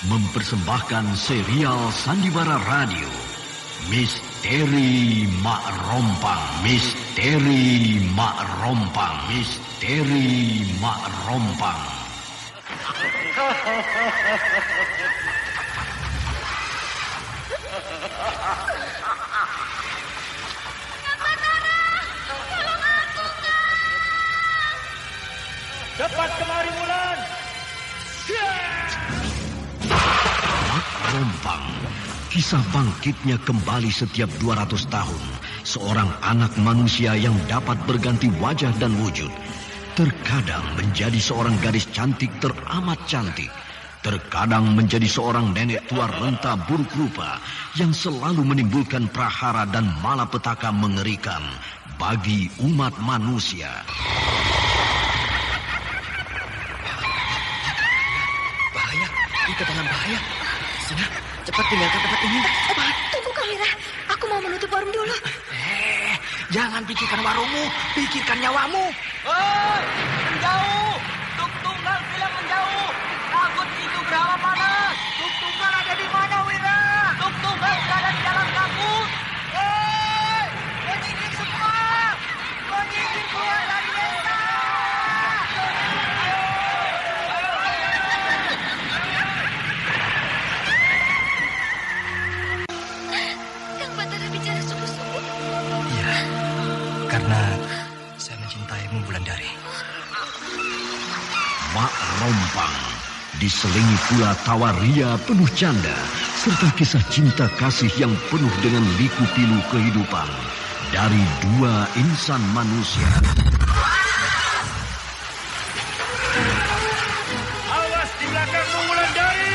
mempersembahkan serial Sandiwara Radio Misteri Mak Rompang. Misteri Mak Rompang. Misteri Mak Rompang. Cepat kemari, Wulan. Mak Rompang. Kisah bangkitnya kembali setiap 200 tahun. Seorang anak manusia yang dapat berganti wajah dan wujud. Terkadang menjadi seorang gadis cantik teramat cantik. Terkadang menjadi seorang nenek tua renta buruk rupa yang selalu menimbulkan prahara dan malapetaka mengerikan bagi umat manusia. Bahaya, kita dalam bahaya. Sina, cepat tinggalkan tempat ini. Cepat. Tunggu, Kamera. Aku mau menutup warung dulu. Jangan pikirkan warungmu, pikirkan nyawamu. Hei, menjauh. Tuk Tunggal bilang menjauh. Takut itu berapa panas. Tuk Tunggal ada di mana, Wira? Tuk Tunggal berada di dalam kabut. Hei, penyihir semua. Penyihir keluar dari desa. Kang Batara bicara sungguh-sungguh. Iya, karena saya mencintaimu, Wulandari. Mak Rompang diselingi pula tawa ria penuh canda serta kisah cinta kasih yang penuh dengan liku-pilu kehidupan dari dua insan manusia. Awas di belakangmu, Wulandari.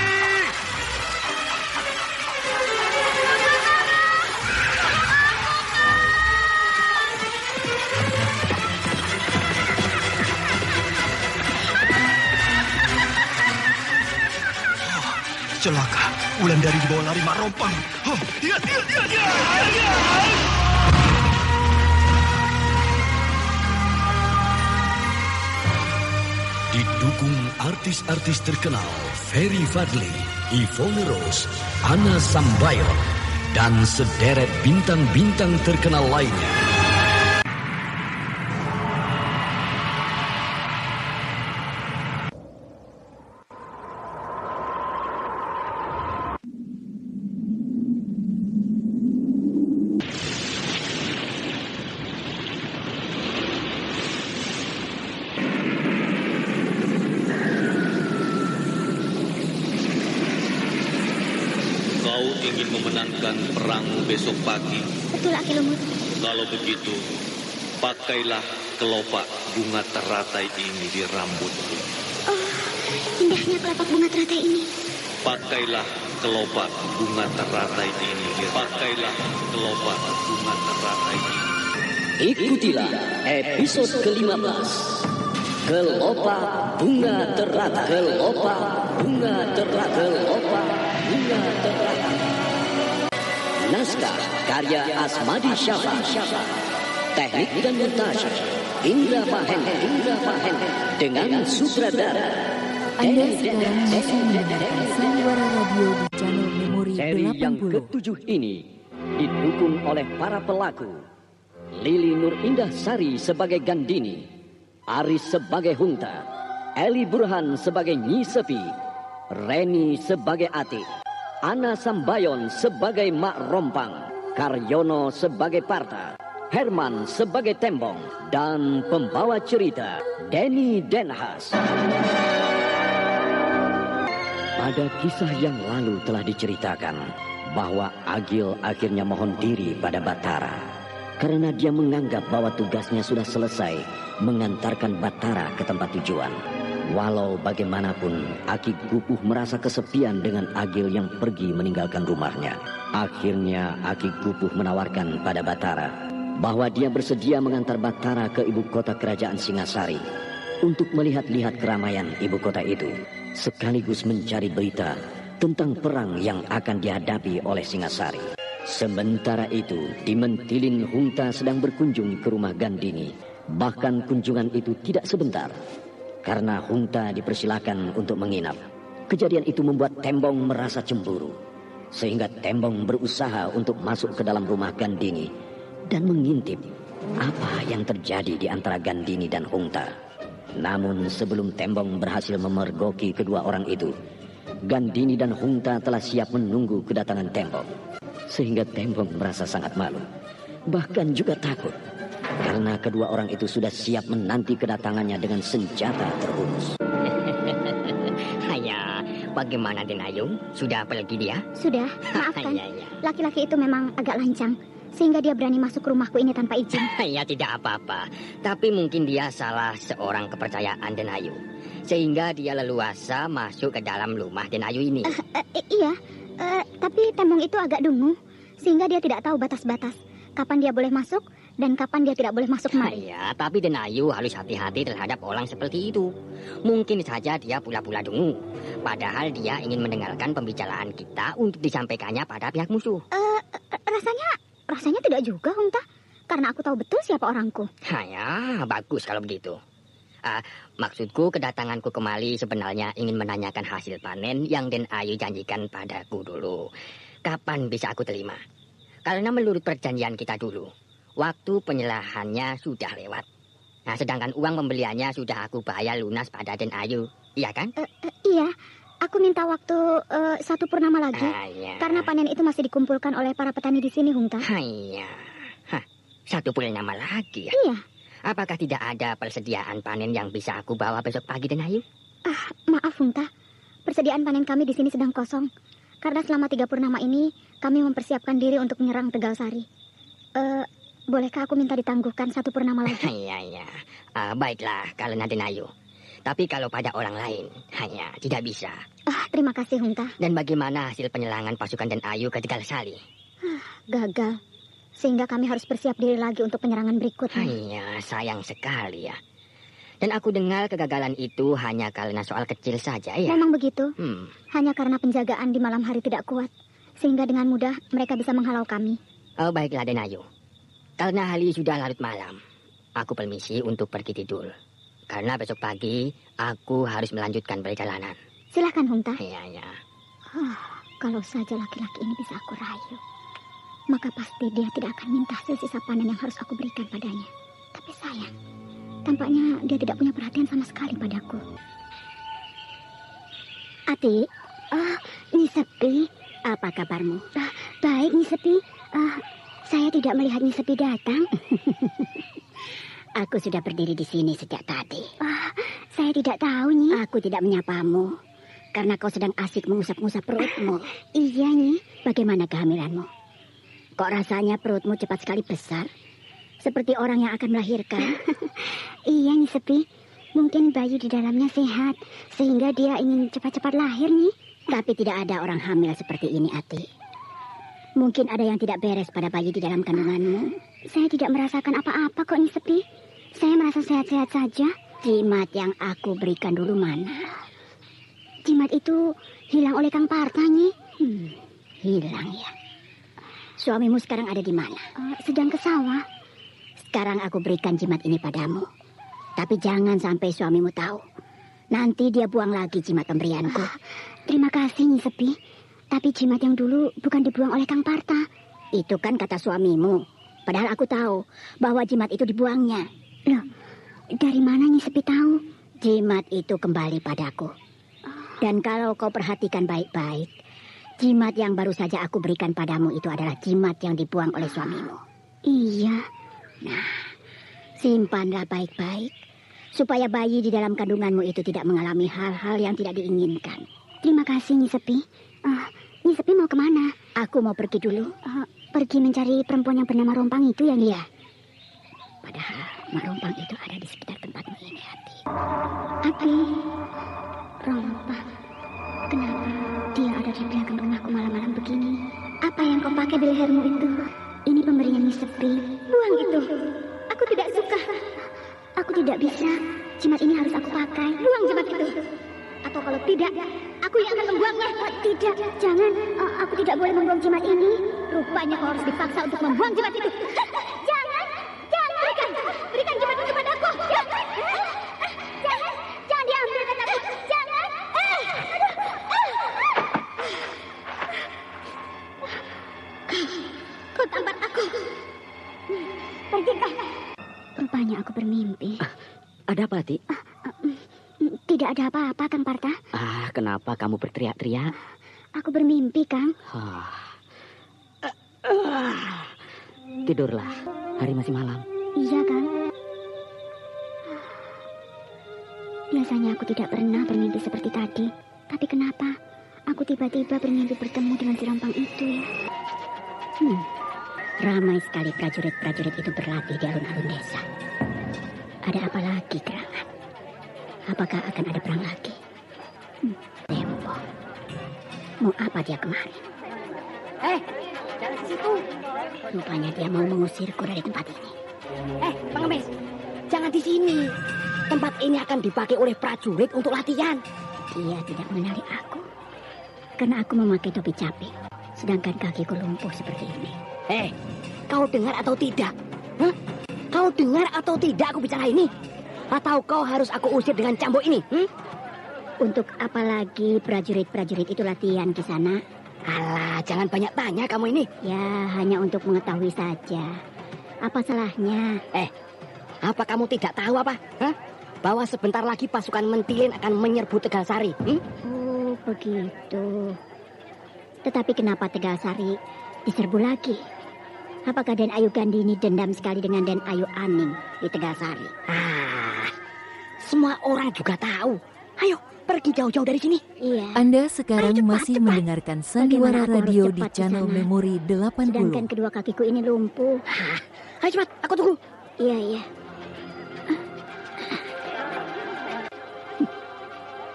Celaka, Wulandari dibawa lari Mak Rompang. Dia. Didukung artis-artis terkenal Ferry Fadli, Yvonne Rose, Anna Sambayon, dan sederet bintang-bintang terkenal lainnya. Kau ingin memenangkan perang besok pagi. Betul, Aki Lumut. Kalau begitu, pakailah kelopak bunga teratai ini di rambutmu. Oh, indahnya kelopak bunga teratai ini. Pakailah kelopak bunga teratai ini. Pakailah kelopak bunga teratai ini. Ikutilah episode ke-15. Kelopak bunga teratai. Kelopak bunga teratai. Kelopak bunga teratai. Naskah karya Asmadi Syafar. Teknik dan montage Indra Mahendra dengan sutradara Anda sekarang masih mendengarkan Sandiwara Radio di channel Memori Seri 80. yang ke-7 ini didukung oleh para pelaku. Lili Nur Indah Sari sebagai Gandini, Aris sebagai Hunta, Eli Burhan sebagai Nyi Sepi, Reni sebagai Atik, Ana Sambayon sebagai Mak Rompang, Karyono sebagai Parta, Herman sebagai Tembong, dan pembawa cerita Denny Denhas. Pada kisah yang lalu telah diceritakan bahwa Agil akhirnya mohon diri pada Batara karena dia menganggap bahwa tugasnya sudah selesai mengantarkan Batara ke tempat tujuan. Walau bagaimanapun, Aki Gupuh merasa kesepian dengan Agil yang pergi meninggalkan rumahnya. Akhirnya Aki Gupuh menawarkan pada Batara bahwa dia bersedia mengantar Batara ke ibu kota kerajaan Singasari untuk melihat-lihat keramaian ibu kota itu, sekaligus mencari berita tentang perang yang akan dihadapi oleh Singasari. Sementara itu, di Mentilin Hunta sedang berkunjung ke rumah Gandini. Bahkan kunjungan itu tidak sebentar, karena Hunta dipersilakan untuk menginap. Kejadian itu membuat Tembong merasa cemburu, sehingga Tembong berusaha untuk masuk ke dalam rumah Gandini dan mengintip apa yang terjadi di antara Gandini dan Hungta. Namun sebelum Tembong berhasil memergoki kedua orang itu, Gandini dan Hungta telah siap menunggu kedatangan Tembong. Sehingga Tembong merasa sangat malu, bahkan juga takut, karena kedua orang itu sudah siap menanti kedatangannya dengan senjata terhunus. Ya, bagaimana Den Ayu? Sudah pergi dia? Sudah, maafkan. Ya. Laki-laki itu memang agak lancang, sehingga dia berani masuk ke rumahku ini tanpa izin. Ya, tidak apa-apa. Tapi mungkin dia salah seorang kepercayaan Den Ayu, sehingga dia leluasa masuk ke dalam rumah Den Ayu ini. Iya, tapi Tembong itu agak dungu, sehingga dia tidak tahu batas-batas kapan dia boleh masuk dan kapan dia tidak boleh masuk kemari. Ya, tapi Den Ayu harus hati-hati terhadap orang seperti itu. Mungkin saja dia pula-pula dungu, padahal dia ingin mendengarkan pembicaraan kita untuk disampaikannya pada pihak musuh. Rasanya tidak juga, Hungta, karena aku tahu betul siapa orangku. Ya, bagus kalau begitu. Maksudku kedatanganku kemari sebenarnya ingin menanyakan hasil panen yang Den Ayu janjikan padaku dulu. Kapan bisa aku terima? Karena menurut perjanjian kita dulu, waktu penyerahannya sudah lewat. Nah, sedangkan uang pembeliannya sudah aku bayar lunas pada Den Ayu, iya kan? Iya, aku minta waktu 1 purnama lagi, Ya. karena panen itu masih dikumpulkan oleh para petani di sini, Hungta. Iya. 1 purnama lagi ya? Iya. Apakah tidak ada persediaan panen yang bisa aku bawa besok pagi Den Ayu? Maaf, Hungta, persediaan panen kami di sini sedang kosong, karena selama 3 purnama ini kami mempersiapkan diri untuk menyerang Tegal Sari. Bolehkah aku minta ditangguhkan 1 purnama lagi? Iya. Baiklah, karena Den Ayu. Tapi kalau pada orang lain, hanya tidak bisa. Terima kasih, Hungta. Dan bagaimana hasil penyerangan pasukan Den Ayu ke Tegal Sari? Gagal, sehingga kami harus bersiap diri lagi untuk penyerangan berikutnya. Iya, sayang sekali ya. Dan aku dengar kegagalan itu hanya karena soal kecil saja ya. Memang begitu. Hmm. Hanya karena penjagaan di malam hari tidak kuat, sehingga dengan mudah mereka bisa menghalau kami. Baiklah Den Ayu. Karena hari sudah larut malam, aku permisi untuk pergi tidur. Karena besok pagi aku harus melanjutkan perjalanan. Silakan, Hungta. Iya. Kalau saja laki-laki ini bisa aku rayu, maka pasti dia tidak akan minta hasil sisa panen yang harus aku berikan padanya. Tapi sayang, tampaknya dia tidak punya perhatian sama sekali padaku. Ati, Nyi Sepi, apa kabarmu? Baik, Nyi Sepi. Saya tidak melihat Nyi Sepi datang. Aku sudah berdiri di sini sejak tadi. Saya tidak tahu, Nyi. Aku tidak menyapamu karena kau sedang asik mengusap-ngusap perutmu. Iya, Nyi. Bagaimana kehamilanmu? Kok rasanya perutmu cepat sekali besar? Seperti orang yang akan melahirkan. Iya, Nyi Sepi. Mungkin bayi di dalamnya sehat, sehingga dia ingin cepat-cepat lahir, Nyi. Tapi tidak ada orang hamil seperti ini, Ati. Mungkin ada yang tidak beres pada bayi di dalam kandunganmu. Saya tidak merasakan apa-apa kok, Nyi Sepi. Saya merasa sehat-sehat saja. Jimat yang aku berikan dulu mana? Jimat itu hilang oleh Kang Parta, Nyi. Hilang ya. Suamimu sekarang ada di mana? Sedang ke sawah. Sekarang aku berikan jimat ini padamu. Tapi jangan sampai suamimu tahu. Nanti dia buang lagi jimat pemberianku. Terima kasih, Nyi Sepi. Tapi jimat yang dulu bukan dibuang oleh Kang Parta. Itu kan kata suamimu. Padahal aku tahu bahwa jimat itu dibuangnya. Loh, dari mana Nyi Sepi tahu? Jimat itu kembali padaku. Dan kalau kau perhatikan baik-baik, jimat yang baru saja aku berikan padamu itu adalah jimat yang dibuang oleh suamimu. Iya. Nah, simpanlah baik-baik supaya bayi di dalam kandunganmu itu tidak mengalami hal-hal yang tidak diinginkan. Terima kasih, Nyi Sepi. Nyi Sepi mau kemana? Aku mau pergi dulu. Pergi mencari perempuan yang bernama Rompang itu ya, Nyi? Iya. Padahal Mak Rompang itu ada di sekitar tempatmu ini, Ati. Ati, Rompang. Kenapa dia ada di belakang rumahku malam-malam begini? Apa yang kau pakai di lehermu itu? Ini pemberian Nyi Sepi. Buang itu. Aku tidak suka. Aku tidak bisa. Jimat ini harus aku pakai. Buang jimat itu. Atau kalau tidak, aku yang akan membuangnya. Tidak, jangan. Aku tidak boleh membuang jimat ini. Rupanya kau harus dipaksa untuk membuang jimat itu. Jangan. Berikan jimat itu padaku. Jangan diambil, kataku. Jangan. Ada apa, Lati? Tidak ada apa-apa, Kang Parta. Kenapa kamu berteriak-teriak? Aku bermimpi, Kang. Tidurlah, hari masih malam. Iya, Kang. Biasanya aku tidak pernah bermimpi seperti tadi. Tapi kenapa aku tiba-tiba bermimpi bertemu dengan si Rompang itu ya? Ramai sekali prajurit-prajurit itu berlatih di alun-alun desa. Ada apa lagi gerangan? Apakah akan ada perang lagi? Tempo. Mau apa dia kemari? Jangan ke situ. Rupanya dia mau mengusirku dari tempat ini. Pengemis, jangan di sini. Tempat ini akan dipakai oleh prajurit untuk latihan. Dia tidak mengenali aku. Karena aku memakai topi caping. Sedangkan kakiku lumpuh seperti ini. Kau dengar atau tidak? Kau dengar atau tidak aku bicara ini? Atau kau harus aku usir dengan cambuk ini? Untuk apa lagi prajurit-prajurit itu latihan di sana? Alah, jangan banyak tanya kamu ini. Ya, hanya untuk mengetahui saja. Apa salahnya? Apa kamu tidak tahu apa? Bahwa sebentar lagi pasukan Mentilin akan menyerbu Tegalsari. Oh, begitu. Tetapi kenapa Tegalsari diserbu lagi? Apakah Den Ayu Gandini dendam sekali dengan Den Ayu Aning di Tegalsari? Semua orang juga tahu. Ayo, pergi jauh-jauh dari sini. Iya. Anda sekarang masih mendengarkan Sandiwara Radio di channel Memori 80. Sedangkan kedua kakiku ini lumpuh. Ayo cepat, aku tunggu. Iya.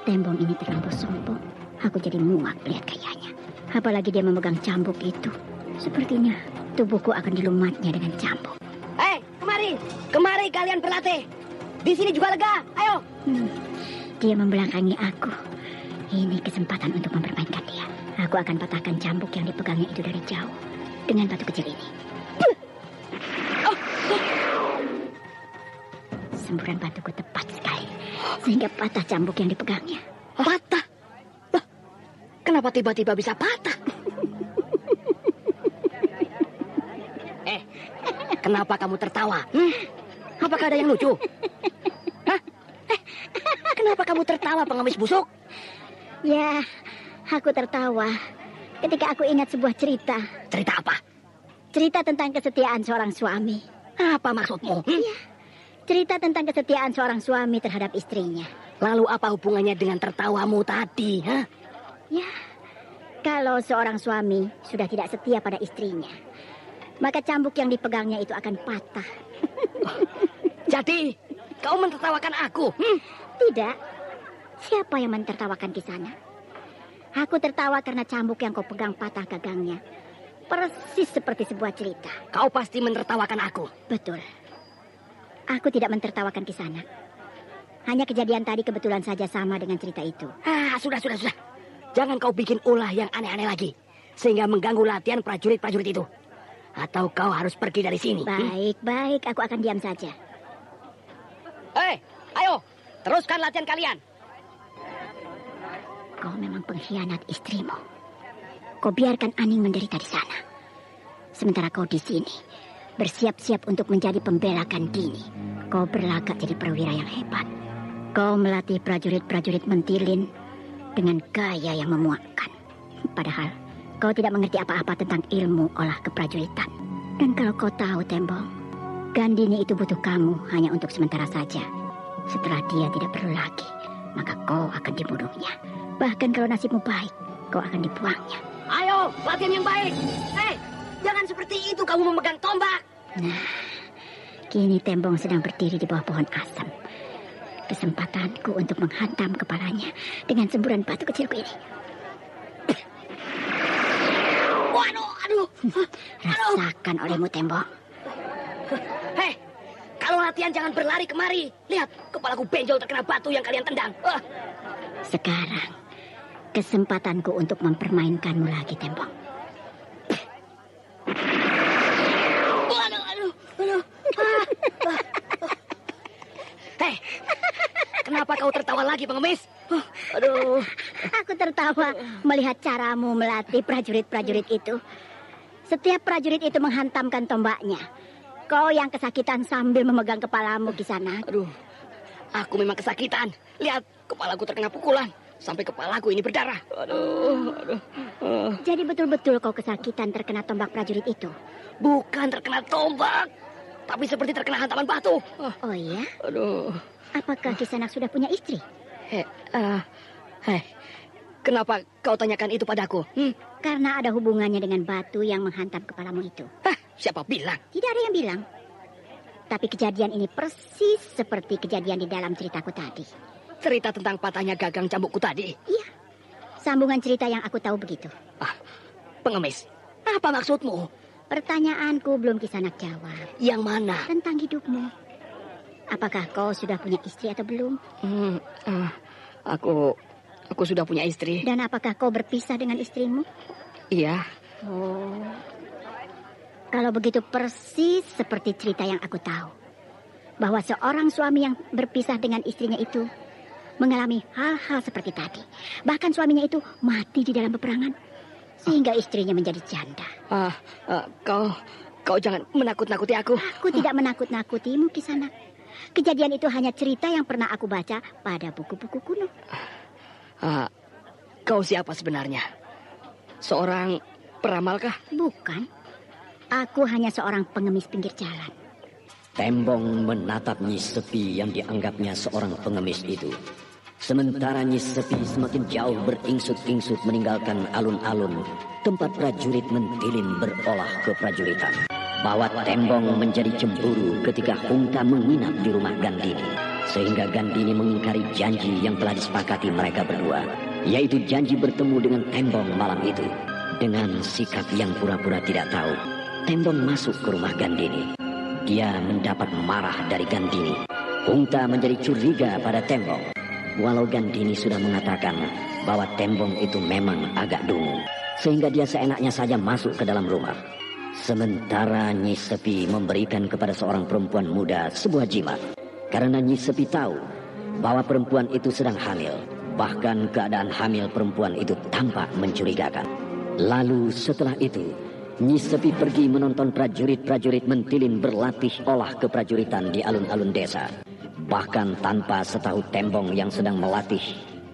Tembong ini terlalu sombong. Aku jadi muak melihat gayanya. Apalagi dia memegang cambuk itu. Sepertinya tubuhku akan dilumatnya dengan cambuk. Kemari kalian berlatih. Di sini juga lega. Ayo. Dia membelakangi aku. Ini kesempatan untuk mempermainkan dia. Aku akan patahkan cambuk yang dipegangnya itu dari jauh dengan batu kecil ini. Semburan batuku tepat sekali sehingga patah cambuk yang dipegangnya. Patah? Loh, kenapa tiba-tiba bisa patah? Kenapa kamu tertawa? Apakah ada yang lucu? Kenapa kamu tertawa, pengemis busuk? Ya, aku tertawa ketika aku ingat sebuah cerita. Cerita apa? Cerita tentang kesetiaan seorang suami. Apa maksudmu? Iya, cerita tentang kesetiaan seorang suami terhadap istrinya. Lalu apa hubungannya dengan tertawamu tadi? Ya, kalau seorang suami sudah tidak setia pada istrinya, maka cambuk yang dipegangnya itu akan patah. Jadi, kau mentertawakan aku? Tidak. Siapa yang mentertawakan di sana? Aku tertawa karena cambuk yang kau pegang patah gagangnya. Persis seperti sebuah cerita. Kau pasti mentertawakan aku. Betul. Aku tidak mentertawakan di sana. Hanya kejadian tadi kebetulan saja sama dengan cerita itu. Sudah. Jangan kau bikin ulah yang aneh-aneh lagi. Sehingga mengganggu latihan prajurit-prajurit itu. Atau kau harus pergi dari sini. Baik. Aku akan diam saja. Ayo. Teruskan latihan kalian. Kau memang pengkhianat istrimu. Kau biarkan Aning menderita di sana. Sementara kau di sini bersiap-siap untuk menjadi pembela Gandini. Kau berlagak jadi perwira yang hebat. Kau melatih prajurit-prajurit Mentilin dengan gaya yang memuakkan. Padahal kau tidak mengerti apa-apa tentang ilmu olah keprajuritan. Dan kalau kau tahu, Tembong, Gandini itu butuh kamu hanya untuk sementara saja. Setelah dia tidak perlu lagi, maka kau akan dibunuhnya. Bahkan kalau nasibmu baik, kau akan dibuangnya. Ayo, latihan yang baik. Jangan seperti itu kamu memegang tombak. Nah, kini Tembong sedang berdiri di bawah pohon asam. Kesempatanku untuk menghantam kepalanya dengan semburan batu kecilku ini. Aduh. Rasakan olehmu, Tembong. Kalau latihan jangan berlari kemari. Lihat, kepalaku benjol terkena batu yang kalian tendang. Sekarang, kesempatanku untuk mempermainkanmu lagi, Tembong. Aduh. Kenapa kau tertawa lagi, pengemis? Aduh. Aku tertawa melihat caramu melatih prajurit-prajurit itu. Setiap prajurit itu menghantamkan tombaknya. Kau yang kesakitan sambil memegang kepalamu di sana. Aduh. Aku memang kesakitan. Lihat, kepalaku terkena pukulan. Sampai kepalaku ini berdarah. Aduh. Jadi betul-betul kau kesakitan terkena tombak prajurit itu? Bukan terkena tombak, tapi seperti terkena hantaman batu. Oh iya? Aduh. Apakah Kisanak sudah punya istri? Kenapa kau tanyakan itu padaku? Karena ada hubungannya dengan batu yang menghantam kepalamu itu. Siapa bilang? Tidak ada yang bilang. Tapi kejadian ini persis seperti kejadian di dalam ceritaku tadi. Cerita tentang patahnya gagang cambukku tadi? Iya. Sambungan cerita yang aku tahu begitu. Pengemis, apa maksudmu? Pertanyaanku belum Kisanak jawab. Yang mana? Tentang hidupmu. Apakah kau sudah punya istri atau belum? Aku sudah punya istri. Dan apakah kau berpisah dengan istrimu? Iya. Oh. Kalau begitu persis seperti cerita yang aku tahu. Bahwa seorang suami yang berpisah dengan istrinya itu mengalami hal-hal seperti tadi. Bahkan suaminya itu mati di dalam peperangan. Sehingga istrinya menjadi janda. Kau jangan menakut-nakuti aku. Aku tidak menakut-nakutimu, Kisanak. Kejadian itu hanya cerita yang pernah aku baca pada buku-buku kuno. Kau siapa sebenarnya? Seorang peramalkah? Bukan. Aku hanya seorang pengemis pinggir jalan. Tembong menatap Nyi Sepi yang dianggapnya seorang pengemis itu. Sementara Nyi Sepi semakin jauh beringsut-ingsut meninggalkan alun-alun tempat prajurit mentilin berolah keprajuritan. Bahwa Tembong menjadi cemburu ketika Hungta menginap di rumah Gandini. Sehingga Gandini mengingkari janji yang telah disepakati mereka berdua. Yaitu janji bertemu dengan Tembong malam itu. Dengan sikap yang pura-pura tidak tahu, Tembong masuk ke rumah Gandini. Dia mendapat marah dari Gandini. Hungta menjadi curiga pada Tembong. Walau Gandini sudah mengatakan bahwa Tembong itu memang agak dungu. Sehingga dia seenaknya saja masuk ke dalam rumah. Sementara Nyi Sepi memberikan kepada seorang perempuan muda sebuah jimat. Karena Nyi Sepi tahu bahwa perempuan itu sedang hamil. Bahkan keadaan hamil perempuan itu tampak mencurigakan. Lalu setelah itu, Nyi Sepi pergi menonton prajurit-prajurit mentilin berlatih olah keprajuritan di alun-alun desa. Bahkan tanpa setahu Tembong yang sedang melatih,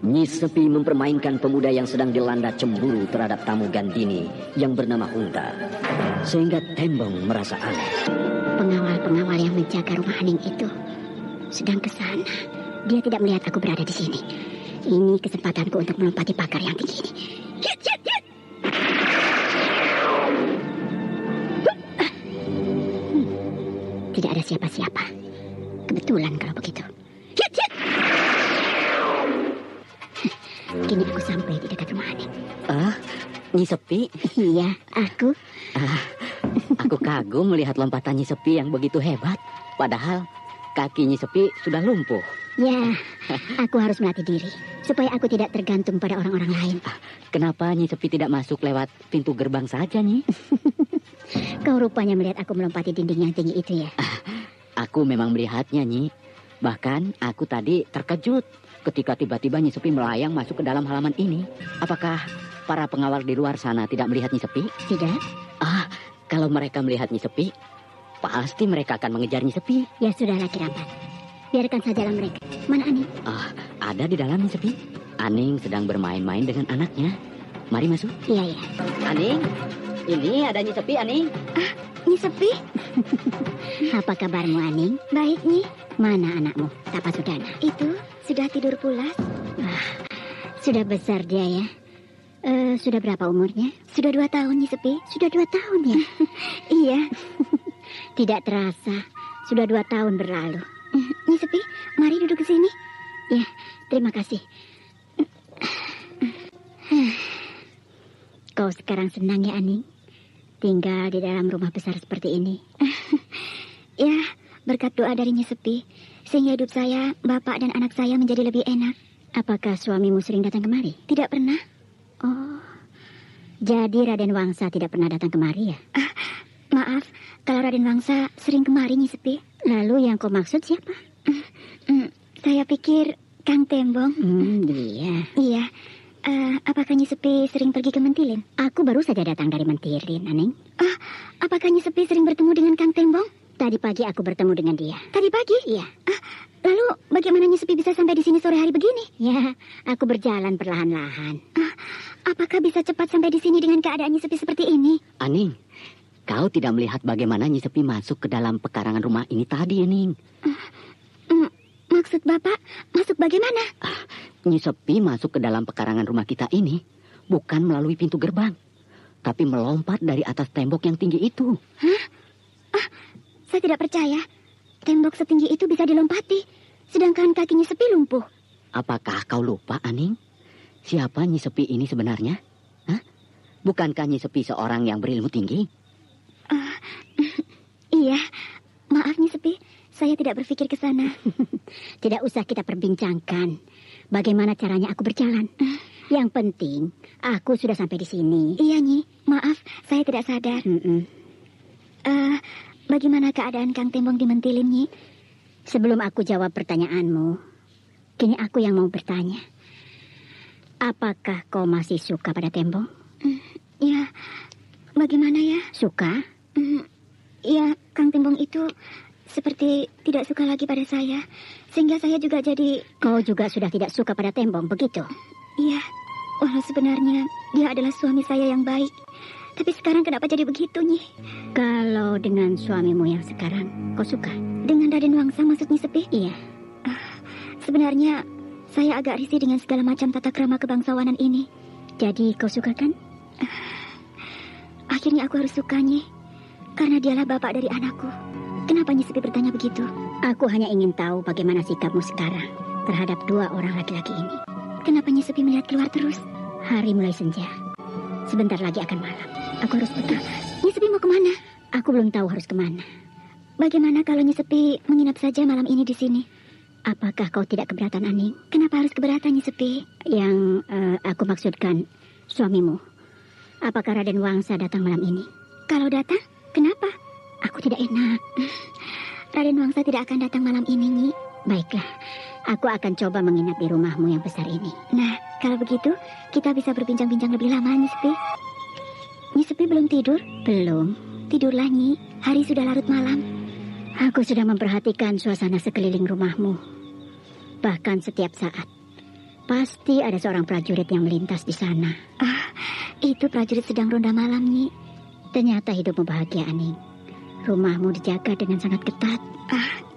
Nyi Sepi mempermainkan pemuda yang sedang dilanda cemburu terhadap tamu Gandini yang bernama Hungta. Sehingga Tembong merasa aneh. Pengawal-pengawal yang menjaga rumah Aning itu sedang ke sana. Dia tidak melihat aku berada di sini. Ini kesempatanku untuk melompati pagar yang tinggi ini. Hit, hit, hit. Tidak ada siapa-siapa. Kebetulan kalau begitu. Hit, hit. Kini aku sampai di dekat rumah Aning. Nyi Sepi? Iya, aku. Aku kagum melihat lompatan Nyi Sepi yang begitu hebat. Padahal kaki Nyi Sepi sudah lumpuh. Ya, aku harus melatih diri supaya aku tidak tergantung pada orang-orang lain. Kenapa Nyi Sepi tidak masuk lewat pintu gerbang saja, Nyi? Kau rupanya melihat aku melompati dinding yang tinggi itu ya? Aku memang melihatnya, Nyi. Bahkan aku tadi terkejut ketika tiba-tiba Nyi Sepi melayang masuk ke dalam halaman ini. Apakah para pengawal di luar sana tidak melihat Nyi Sepi? Tidak. Kalau mereka melihat Nyi Sepi, pasti mereka akan mengejar Nyi Sepi. Ya sudahlah Kirampan. Biarkan sajalah mereka. Mana Aning? Ada di dalam Nyi Sepi. Aning sedang bermain-main dengan anaknya. Mari masuk. Iya, iya. Aning, ini ada Nyi Sepi, Aning. Nyi Sepi? Apa kabarmu, Aning? Baik, Nyi. Mana anakmu, Tapasudana? Itu sudah tidur pulas. Sudah besar dia ya. Sudah berapa umurnya? Sudah 2 tahun, Nyi Sepi. Sudah 2 tahun ya? Iya. Tidak terasa. Sudah 2 tahun berlalu. Nyi Sepi, mari duduk ke sini. Ya, terima kasih. Kau sekarang senang ya, Aning? Tinggal di dalam rumah besar seperti ini. Ya, berkat doa dari Nyi Sepi, sehingga hidup saya, bapak dan anak saya menjadi lebih enak. Apakah suamimu sering datang kemari? Tidak pernah. Oh, jadi Raden Wangsa tidak pernah datang kemari ya? Maaf, kalau Raden Wangsa sering kemari, Nyi Sepi. Lalu yang kau maksud siapa? Saya pikir Kang Tembong. Dia. Iya. Apakah Nyi Sepi sering pergi ke Mentilin? Aku baru saja datang dari Mentilin, Aning. Apakah Nyi Sepi sering bertemu dengan Kang Tembong? Tadi pagi aku bertemu dengan dia. Tadi pagi? Iya. Lalu bagaimana Nyi Sepi bisa sampai di sini sore hari begini? Ya, aku berjalan perlahan-lahan. Apakah bisa cepat sampai di sini dengan keadaan Nyi Sepi seperti ini? Aning, kau tidak melihat bagaimana Nyi Sepi masuk ke dalam pekarangan rumah ini tadi, Aning? Maksud Bapak, masuk bagaimana? Nyi Sepi masuk ke dalam pekarangan rumah kita ini bukan melalui pintu gerbang, tapi melompat dari atas tembok yang tinggi itu. Hah? Saya tidak percaya. Tembok setinggi itu bisa dilompati, sedangkan kaki Nyi Sepi lumpuh. Apakah kau lupa, Aning? Siapa Nyi Sepi ini sebenarnya? Hah? Bukankah Nyi Sepi seorang yang berilmu tinggi? Iya, maaf Nyi Sepi, saya tidak berpikir ke sana. Tidak usah kita perbincangkan bagaimana caranya aku berjalan. Yang penting, aku sudah sampai di sini. Iya Nyi, maaf, saya tidak sadar. Bagaimana keadaan Kang Tembong di Mentilin, Nyi? Sebelum aku jawab pertanyaanmu, kini aku yang mau bertanya. Apakah kau masih suka pada Tembong? Ya, bagaimana ya? Suka? Ya, Kang Tembong itu seperti tidak suka lagi pada saya. Sehingga saya juga jadi... Kau juga sudah tidak suka pada Tembong, begitu? Iya, walau sebenarnya dia adalah suami saya yang baik. Tapi sekarang kenapa jadi begitu, Nyi? Kalau dengan suamimu yang sekarang, kau suka? Dengan Raden Wangsa maksud Nyi Sepi? Iya. Sebenarnya saya agak risih dengan segala macam tata krama kebangsawanan ini. Jadi kau suka kan? Akhirnya aku harus suka, Nyi. Karena dialah bapak dari anakku. Kenapa Nyi Sepi bertanya begitu? Aku hanya ingin tahu bagaimana sikapmu sekarang terhadap dua orang laki-laki ini. Kenapa Nyi Sepi melihat keluar terus? Hari mulai senja. Sebentar lagi akan malam. Aku harus pergi. Nyi Sepi mau kemana? Aku belum tahu harus kemana. Bagaimana kalau Nyi Sepi menginap saja malam ini di sini? Apakah kau tidak keberatan, Aning? Kenapa harus keberatan, Nyi Sepi? Yang aku maksudkan suamimu. Apakah Raden Wangsa datang malam ini? Kalau datang, kenapa? Aku tidak enak. Raden Wangsa tidak akan datang malam ini, Nyi. Baiklah, aku akan coba menginap di rumahmu yang besar ini. Nah, kalau begitu, kita bisa berbincang-bincang lebih lama, Nyi Sepi. Nyi Sepi belum tidur? Belum. Tidurlah, Nyi. Hari sudah larut malam. Aku sudah memperhatikan suasana sekeliling rumahmu. Bahkan setiap saat. Pasti ada seorang prajurit yang melintas di sana. Itu prajurit sedang ronda malam, Nyi. Ternyata hidupmu bahagia, Aning. Rumahmu dijaga dengan sangat ketat.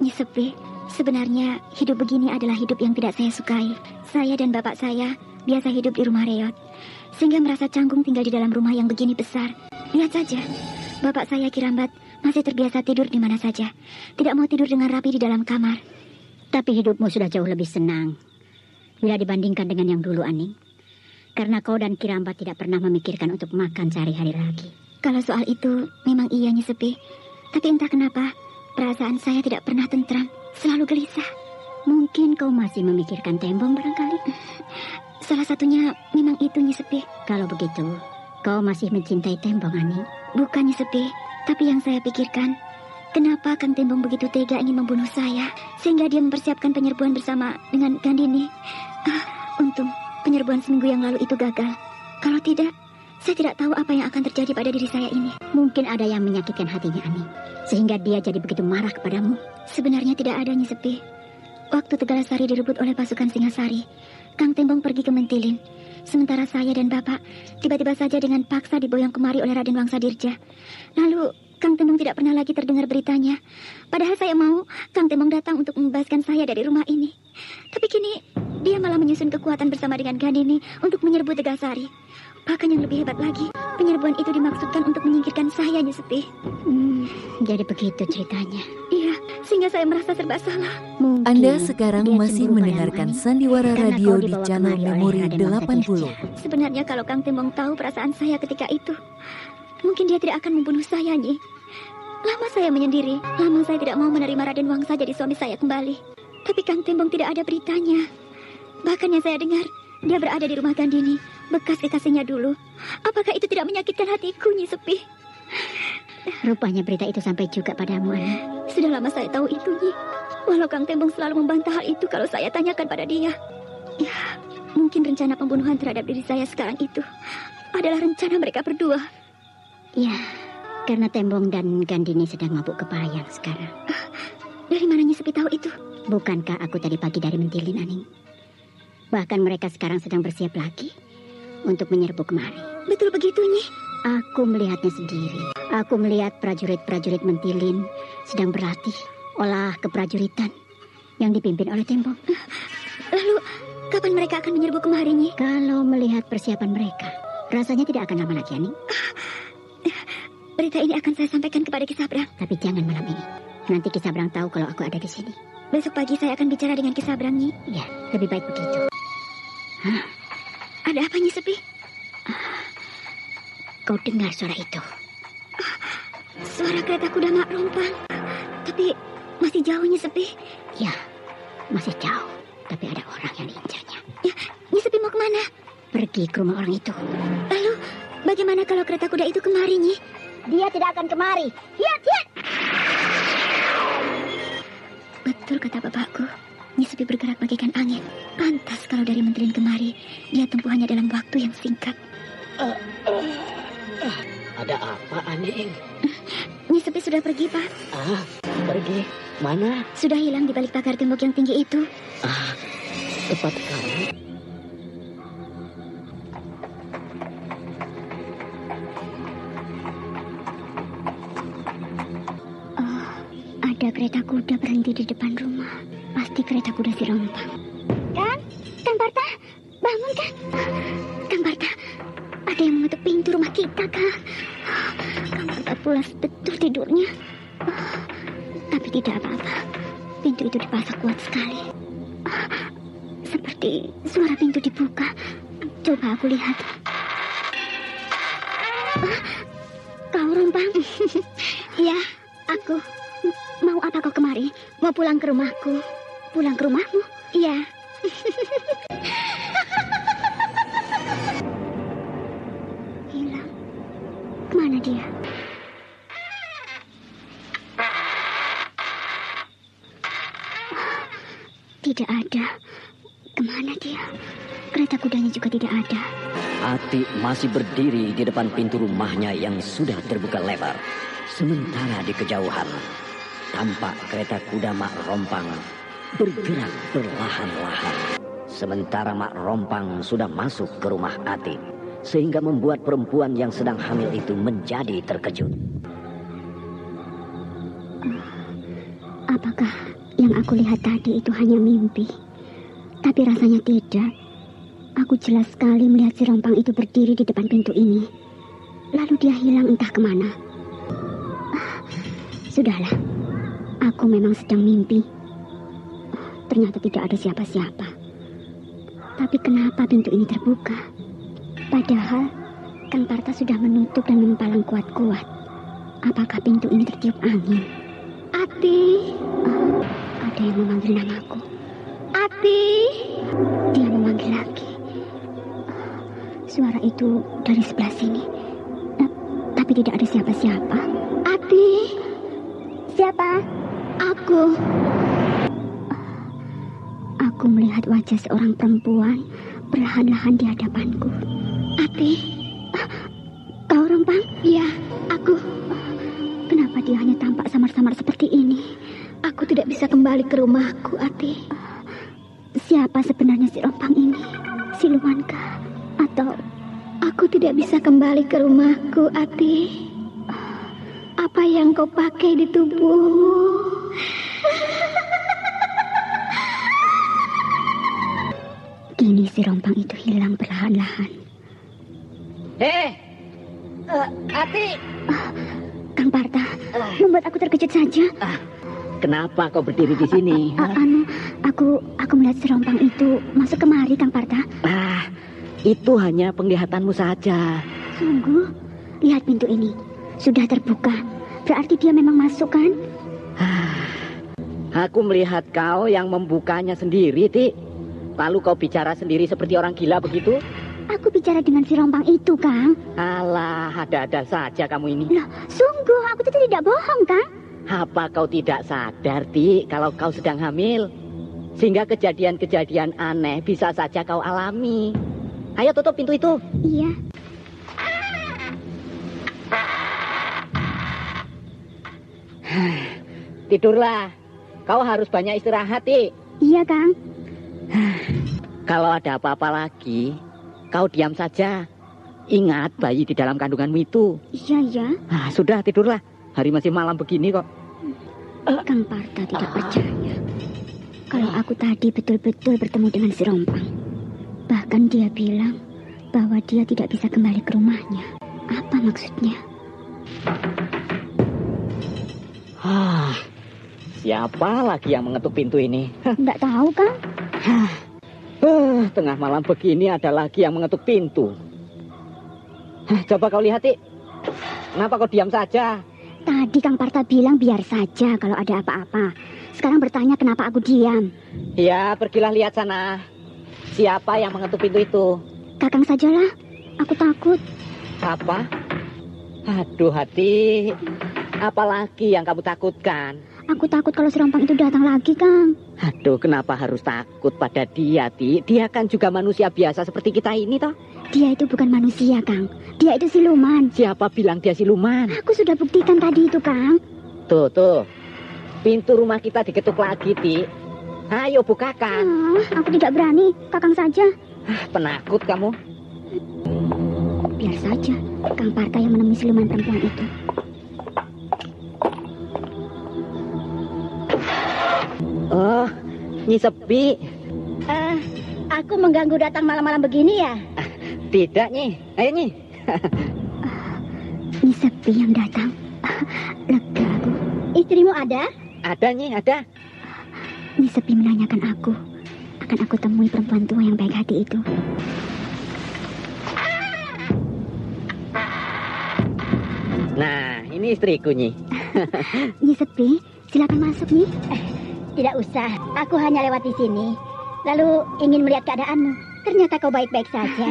Nyi Sepi, sebenarnya hidup begini adalah hidup yang tidak saya sukai. Saya dan bapak saya biasa hidup di rumah reot, sehingga merasa canggung tinggal di dalam rumah yang begini besar. Lihat saja, bapak saya Kirambat masih terbiasa tidur di mana saja. Tidak mau tidur dengan rapi di dalam kamar. Tapi hidupmu sudah jauh lebih senang bila dibandingkan dengan yang dulu, Aning. Karena kau dan Kirambat tidak pernah memikirkan untuk makan sehari-hari lagi. Kalau soal itu memang iya, Nyi Sepi. Tapi entah kenapa perasaan saya tidak pernah tentram, selalu gelisah. Mungkin kau masih memikirkan Tembong barangkali. Salah satunya memang itu, Nyi Sepi. Kalau begitu, kau masih mencintai Tembong, Aning? Bukan, Nyi Sepi. Tapi yang saya pikirkan, kenapa Kang Tembong begitu tega ingin membunuh saya, sehingga dia mempersiapkan penyerbuan bersama dengan Gandini. Untung penyerbuan seminggu yang lalu itu gagal. Kalau tidak, saya tidak tahu apa yang akan terjadi pada diri saya ini. Mungkin ada yang menyakitkan hatinya, Aning, sehingga dia jadi begitu marah kepadamu. Sebenarnya tidak ada, Nyi Sepi. Waktu Tegalasari direbut oleh pasukan Singasari, Kang Tembong pergi ke Mentilin. Sementara saya dan Bapak tiba-tiba saja dengan paksa diboyong kemari oleh Raden Wangsa Dirja. Lalu Kang Tembong tidak pernah lagi terdengar beritanya. Padahal saya mau Kang Tembong datang untuk membebaskan saya dari rumah ini. Tapi kini dia malah menyusun kekuatan bersama dengan Gandini untuk menyerbu Tegasari. Bahkan yang lebih hebat lagi, penyerbuan itu dimaksudkan untuk menyingkirkan saya, Nyi Sepi. Jadi begitu ceritanya. Iya, sehingga saya merasa serba salah. Mungkin Anda sekarang masih mendengarkan Sandiwara Radio di channel Memori 80. Sebenarnya kalau Kang Tembong tahu perasaan saya ketika itu, mungkin dia tidak akan membunuh saya, Nyi. Lama saya menyendiri, lama saya tidak mau menerima Raden Wangsa jadi suami saya kembali. Tapi Kang Tembong tidak ada beritanya. Bahkan yang saya dengar, dia berada di rumah Gandini, bekas kekasihnya dulu. Apakah itu tidak menyakitkan hatiku, Nyi Sepi? Rupanya berita itu sampai juga padamu, Ana. Sudah lama saya tahu itu, Nyi. Walau Kang Tembong selalu membantah hal itu kalau saya tanyakan pada dia. Ya, mungkin rencana pembunuhan terhadap diri saya sekarang itu adalah rencana mereka berdua. Ya, karena Tembong dan Gandini sedang mabuk kepayang sekarang. Dari mana Nyi Sepi tahu itu? Bukankah aku tadi pagi dari mentilin, Aning? Bahkan mereka sekarang sedang bersiap lagi untuk menyerbu kemari. Betul begitu, Nyi? Aku melihatnya sendiri. Aku melihat prajurit-prajurit mentilin sedang berlatih olah keprajuritan yang dipimpin oleh Tembok. Lalu, kapan mereka akan menyerbu kemari, Nyi? Kalau melihat persiapan mereka, rasanya tidak akan lama lagi, Aning. Berita ini akan saya sampaikan kepada Ki Sabrang. Tapi jangan malam ini. Nanti Ki Sabrang tahu kalau aku ada di sini. Besok pagi saya akan bicara dengan Ki Sabrang, Nyi. Ya, lebih baik begitu. Hah? Ada apa, Nyi Sepi? Kau dengar suara itu? Suara kereta kuda Mak Rompang. Tapi masih jauh, Nyi Sepi. Ya, masih jauh. Tapi ada orang yang diincarnya. Ya, Nyi Sepi mau kemana? Pergi ke rumah orang itu. Lalu, bagaimana kalau kereta kuda itu kemari, Nyi? Dia tidak akan kemari. Hiat, hiat! Betul kata bapakku. Nyi Sepi bergerak bagaikan angin. Pantas kalau dari mentelin kemari, dia tempuh hanya dalam waktu yang singkat. Ada apa, Aning? Nyi Sepi sudah pergi, Pak. Pergi? Mana? Sudah hilang di balik pagar tembok yang tinggi itu. Tepat sekali. Ada kereta kuda berhenti di depan rumah. Pasti kereta kuda si Rompang. Kang Parta, bangun, Kang. Kang Parta, ada yang mengetuk pintu rumah kita, Kang. Kang Parta pulas betul tidurnya. Tapi tidak apa-apa. Pintu itu dipasak kuat sekali. Seperti suara pintu dibuka. Coba aku lihat. Kau Rompang? Ya, aku. Mau apa kau kemari? Mau pulang ke rumahku. Pulang ke rumahmu? Iya. Hilang. Kemana dia? Tidak ada. Kemana dia? Kereta kudanya juga tidak ada. Ati masih berdiri di depan pintu rumahnya yang sudah terbuka lebar. Sementara di kejauhan, tampak kereta kuda Mak Rompang bergerak perlahan-lahan. Sementara Mak Rompang sudah masuk ke rumah Ati, sehingga membuat perempuan yang sedang hamil itu menjadi terkejut. Apakah yang aku lihat tadi itu hanya mimpi? Tapi rasanya tidak. Aku jelas sekali melihat si Rompang itu berdiri di depan pintu ini. Lalu dia hilang entah kemana. Sudahlah, aku memang sedang mimpi. Ternyata tidak ada siapa-siapa. Tapi kenapa pintu ini terbuka? Padahal Kang Parta sudah menutup dan mempalang kuat-kuat. Apakah pintu ini tertiup angin? Ati. Ada yang memanggil namaku. Ati. Dia memanggil lagi. Suara itu dari sebelah sini. Tapi tidak ada siapa-siapa. Ati. Siapa? Aku. Aku melihat wajah seorang perempuan perlahan-lahan di hadapanku. Ati. Kau Rompang? Iya, aku. Kenapa dia hanya tampak samar-samar seperti ini? Aku tidak bisa kembali ke rumahku, Ati. Siapa sebenarnya si Rompang ini? Silumankah? Atau aku tidak bisa kembali ke rumahku, Ati. Apa yang kau pakai di tubuhmu? Kini si Rompang itu hilang perlahan-lahan. Ati! Kang Parta, membuat aku terkejut saja. Kenapa kau berdiri di sini? Aku melihat si Rompang itu masuk kemari, Kang Parta. Itu hanya penglihatanmu saja. Sungguh, lihat pintu ini. Sudah terbuka. Berarti dia memang masuk, kan? Aku melihat kau yang membukanya sendiri, Ti. Lalu kau bicara sendiri seperti orang gila begitu? Aku bicara dengan si Rompang itu, Kang. Alah, ada-ada saja kamu ini. Loh, sungguh, aku itu tidak bohong, Kang. Apa kau tidak sadar, Ti, kalau kau sedang hamil? Sehingga kejadian-kejadian aneh bisa saja kau alami. Ayo tutup pintu itu. Iya. Tidurlah. kau harus banyak istirahat, Ti. Iya, Kang. Kalau ada apa-apa lagi, kau diam saja. Ingat bayi di dalam kandunganmu itu. Iya. Sudah, tidurlah. Hari masih malam begini kok. Kang Parta tidak percaya kalau aku tadi betul-betul bertemu dengan si Rompang. Bahkan dia bilang bahwa dia tidak bisa kembali ke rumahnya. Apa maksudnya? Siapa lagi yang mengetuk pintu ini? Enggak tahu, Kang. Tengah malam begini ada lagi yang mengetuk pintu. Coba kau lihat, Ti. Kenapa kau diam saja? Tadi Kang Parta bilang biar saja kalau ada apa-apa. Sekarang bertanya kenapa aku diam. Ya, pergilah lihat sana. Siapa yang mengetuk pintu itu? Kakang sajalah. Aku takut. Apa? Aduh, Hati. Apalagi yang kamu takutkan? Aku takut kalau si Rompang itu datang lagi, Kang. Aduh, kenapa harus takut pada dia, Ti? Dia kan juga manusia biasa seperti kita ini, toh. Dia itu bukan manusia, Kang. Dia itu siluman. Siapa bilang dia siluman? Aku sudah buktikan tadi itu, Kang. Tuh. Pintu rumah kita diketuk lagi, Ti. Ayo bukakan. Aku tidak berani. Kakang saja. Penakut kamu. Biar saja Kang Parta yang menemui siluman perempuan itu. Oh, Nyi Sepi. Aku mengganggu datang malam-malam begini ya? Tidak, Nyi. Ayo, Nyi. Nyi Sepi yang datang. Lega aku. Istrimu ada? Ada, Nyi, ada. Nyi Sepi menanyakan aku. Akan aku temui perempuan tua yang baik hati itu. Nah, ini istriku, Nyi. Nyi Sepi, silakan masuk, Nyi. Tidak usah, aku hanya lewat di sini. Lalu ingin melihat keadaanmu. Ternyata kau baik-baik saja.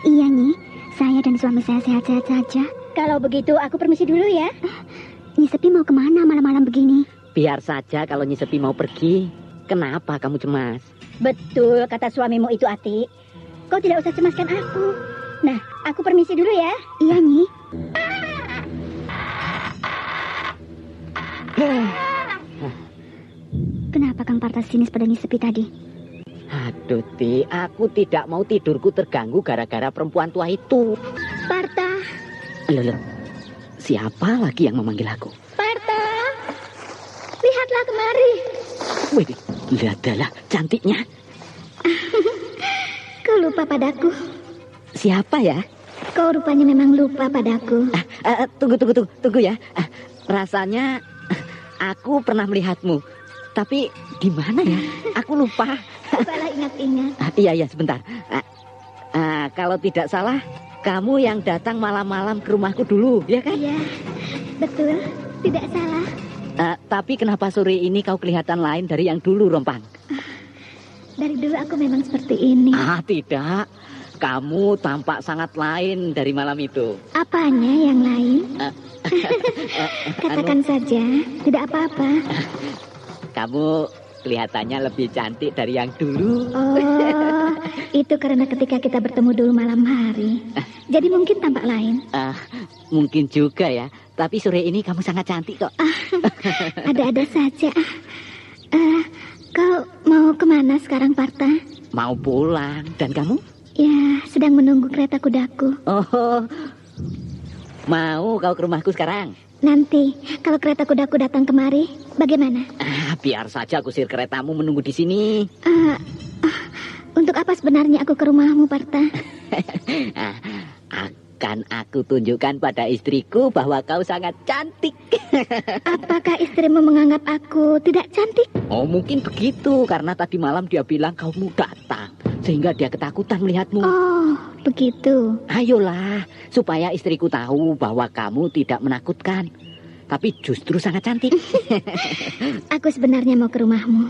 Iya, Nyi. Saya dan suami saya sehat-sehat saja. Kalau begitu, aku permisi dulu ya. Nyi Sepi mau kemana malam-malam begini? Biar saja kalau Nyi Sepi mau pergi. Kenapa kamu cemas? Betul kata suamimu itu, Ati. Kau tidak usah cemaskan aku. Nah, aku permisi dulu ya. Iya, Nyi. Kenapa Kang Parta sinis pada Nyi Sepi tadi? Aduh, Ti, aku tidak mau tidurku terganggu gara-gara perempuan tua itu. Parta. Loh, siapa lagi yang memanggil aku? Parta, lihatlah kemari. Wih, lihatlah cantiknya. Kau lupa padaku. Siapa ya? Kau rupanya memang lupa padaku. Tunggu ya. Rasanya aku pernah melihatmu. Tapi di mana ya? Aku lupa. Cobalah ingat-ingat. Iya, sebentar. Kalau tidak salah, kamu yang datang malam-malam ke rumahku dulu, ya kan? Iya, betul. Tidak salah. Tapi kenapa sore ini kau kelihatan lain dari yang dulu, Rompang? Dari dulu aku memang seperti ini. Tidak. Kamu tampak sangat lain dari malam itu. Apanya yang lain? Katakan saja, tidak apa-apa. Kamu kelihatannya lebih cantik dari yang dulu. Oh, itu karena ketika kita bertemu dulu malam hari. Jadi mungkin tampak lain. Mungkin juga ya. Tapi sore ini kamu sangat cantik kok. Ada-ada saja. Kau mau kemana sekarang, Parta? Mau pulang. Dan kamu? Ya, sedang menunggu kereta kudaku. Oh, mau kau ke rumahku sekarang? Nanti, kalau kereta kudaku datang kemari, bagaimana? Biar saja aku usir keretamu menunggu di sini. Untuk apa sebenarnya aku ke rumahmu, Parta? Akan aku tunjukkan pada istriku bahwa kau sangat cantik. Apakah istrimu menganggap aku tidak cantik? Oh, mungkin begitu. Karena tadi malam dia bilang kamu datang. Sehingga dia ketakutan melihatmu. Oh, begitu. Ayolah, supaya istriku tahu bahwa kamu tidak menakutkan. Tapi justru sangat cantik. Aku sebenarnya mau ke rumahmu.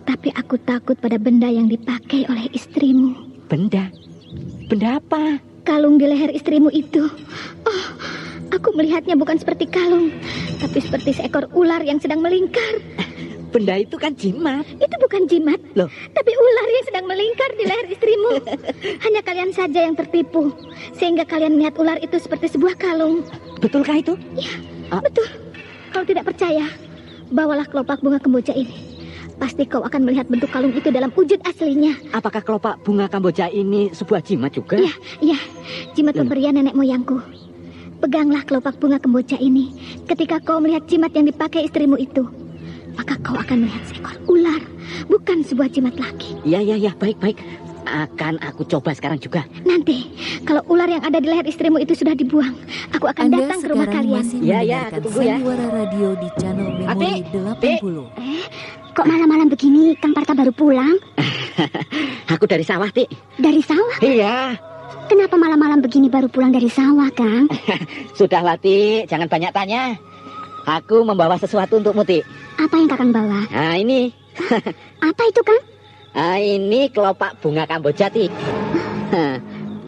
Tapi aku takut pada benda yang dipakai oleh istrimu. Benda? Benda apa? Kalung di leher istrimu itu. Oh, aku melihatnya bukan seperti kalung, tapi seperti seekor ular yang sedang melingkar. Benda itu kan jimat. Itu bukan jimat. Loh, tapi ular yang sedang melingkar di leher istrimu. Hanya kalian saja yang tertipu, sehingga kalian melihat ular itu seperti sebuah kalung. Betulkah itu? Ya, betul. Kalau tidak percaya, bawalah kelopak bunga kemboja ini. Pasti kau akan melihat bentuk kalung itu dalam wujud aslinya. Apakah kelopak bunga kamboja ini sebuah jimat juga? Iya, jimat pemberian nenek moyangku. Peganglah kelopak bunga kemboja ini. Ketika kau melihat jimat yang dipakai istrimu itu, maka kau akan melihat seekor ular, bukan sebuah jimat lagi. Iya, baik. Akan aku coba sekarang juga. Nanti, kalau ular yang ada di leher istrimu itu sudah dibuang, aku akan datang ke rumah kalian. Iya, aku tunggu ya. Sandiwara Radio di channel Memori 80. Kok malam-malam begini Kang Parta baru pulang? Aku dari sawah, Ti. Dari sawah? Iya. Kenapa malam-malam begini baru pulang dari sawah, Kang? Sudahlah, Ti, jangan banyak tanya. Aku membawa sesuatu untukmu, Ti. Apa yang Kakang bawa? Nah, ini. Apa itu, Kang? Ini kelopak bunga kamboja, Ti.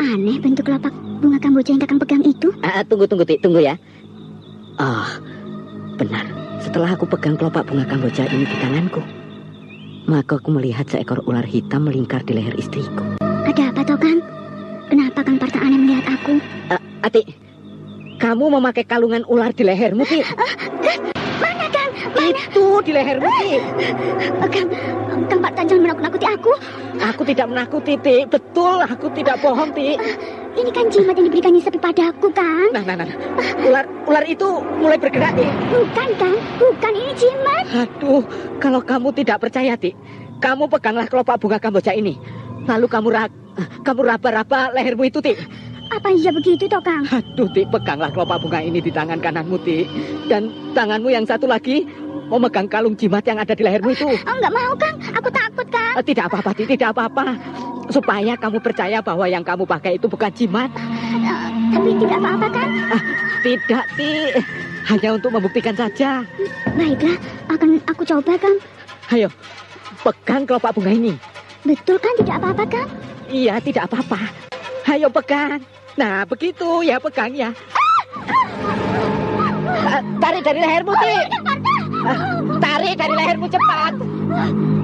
Aneh bentuk kelopak bunga kamboja yang Kakang pegang itu. Tunggu, Ti, tunggu ya. Benar. Setelah aku pegang kelopak bunga kamboja ini di tanganku, maka aku melihat seekor ular hitam melingkar di leher istriku. Ada apa toh, Kang? Kenapa Kang Parta aneh melihat aku? Ati, kamu memakai kalungan ular di lehermu, Ti. Mana, Kang? Mana? Itu di lehermu, Ti. Kang Parta jangan menakut-nakuti aku. Aku tidak menakuti, Ti. Betul, aku tidak bohong, Ti. Ini kan jimat yang diberikan Nyi Sepi padaku, Kang. Nah. Ular itu mulai bergerak, Ti. Bukan, Kang. Bukan, ini jimat. Aduh, kalau kamu tidak percaya, Ti, kamu peganglah kelopak bunga kamboja ini. Lalu kamu raba-raba lehermu itu, Ti. Apa iya begitu toh, Kang? Aduh, Ti, peganglah kelopak bunga ini di tangan kananmu, Ti. Dan tanganmu yang satu lagi memegang kalung jimat yang ada di lehermu itu. Enggak mau, Kang. Aku takut, Kang. Tidak apa-apa, Ti, tidak apa-apa. Supaya kamu percaya bahwa yang kamu pakai itu bukan jimat. Tapi tidak apa-apa, Kang? Tidak, Ti. Hanya untuk membuktikan saja. Baiklah, akan aku coba, Kang. Ayo, pegang kelopak bunga ini. Betul kan, tidak apa-apa, Kang? Iya, tidak apa-apa. Ayo pegang. Nah, begitu ya, pegang ya. Tarik dari lehermu, Ti. Tarik dari lehermu cepat.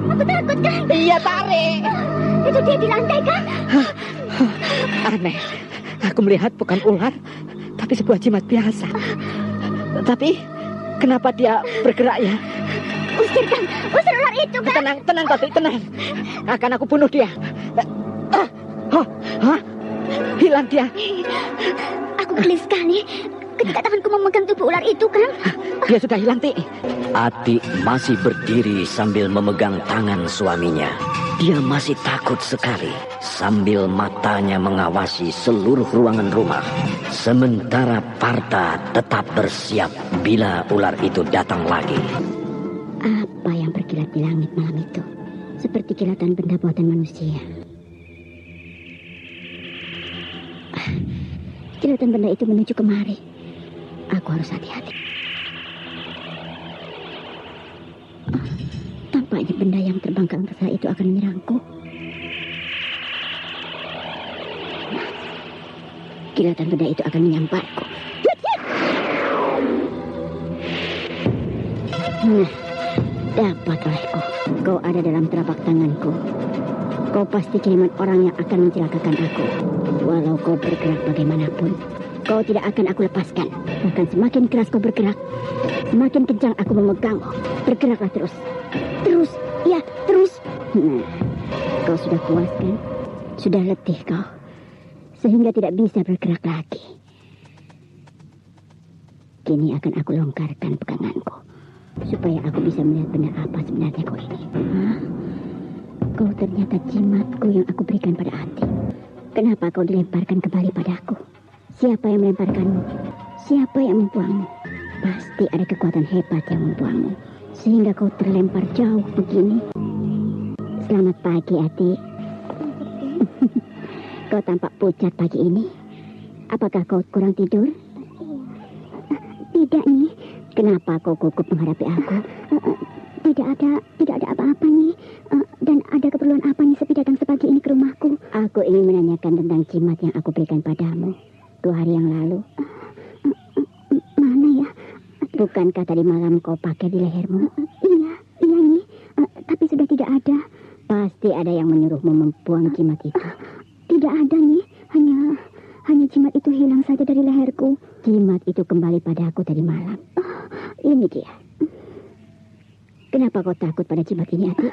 Aku takut, Kang. Iya, tarik. Itu dia di lantai, Kang. Aneh. Aku melihat bukan ular, tapi sebuah jimat biasa. Tapi kenapa dia bergerak ya? Usir, Kang. Usir ular itu, Kang. Tenang, Pati, tenang. Akan aku bunuh dia. Hilang dia. Aku geli sekali ketika tanganku memegang tubuh ular itu, Kang. Dia sudah hilang, Ti. Ati masih berdiri sambil memegang tangan suaminya. Dia masih takut sekali sambil matanya mengawasi seluruh ruangan rumah. Sementara Parta tetap bersiap bila ular itu datang lagi. Apa yang berkilat di langit malam itu? Seperti kilatan benda buatan manusia. Kilatan benda itu menuju kemari. Aku harus hati-hati. Tampaknya benda yang terbang ke angkasa itu akan menyerangku. Kilatan benda itu akan menyamparku. Nah, dapat olehku. Kau ada dalam telapak tanganku. Kau pasti kiriman orang yang akan mencelakakan aku. Walau kau bergerak bagaimanapun, kau tidak akan aku lepaskan. Bahkan semakin keras kau bergerak, semakin kencang aku memegangmu. Bergeraklah terus. Terus, ya terus. Nah, kau sudah puas kan? Sudah letih kau, sehingga tidak bisa bergerak lagi. Kini akan aku longgarkan peganganku, supaya aku bisa melihat benar apa sebenarnya kau ini. Kau ternyata jimatku yang aku berikan pada Ati. Kenapa kau dilemparkan kembali padaku? Siapa yang melemparkanmu? Siapa yang membuangmu? Pasti ada kekuatan hebat yang membuangmu, sehingga kau terlempar jauh begini. Selamat pagi, Ati. Kau tampak pucat pagi ini. Apakah kau kurang tidur? Tidak, Nyi. Kenapa kau gugup menghadapi aku? Tidak ada apa-apa, Nyi. Dan ada keperluan apa Nyi Sepi datang sepagi ini ke rumahku? Aku ingin menanyakan tentang jimat yang aku berikan padamu 2 hari yang lalu. Mana ya? Bukankah tadi malam kau pakai di lehermu? Iya Nyi. Tapi sudah tidak ada. Pasti ada yang menyuruhmu membuang jimat itu. Tidak ada, Nyi. Hanya jimat itu hilang saja dari leherku. Jimat itu kembali padaku tadi malam. Ini dia. Kenapa kau takut pada jimat ini, Ati?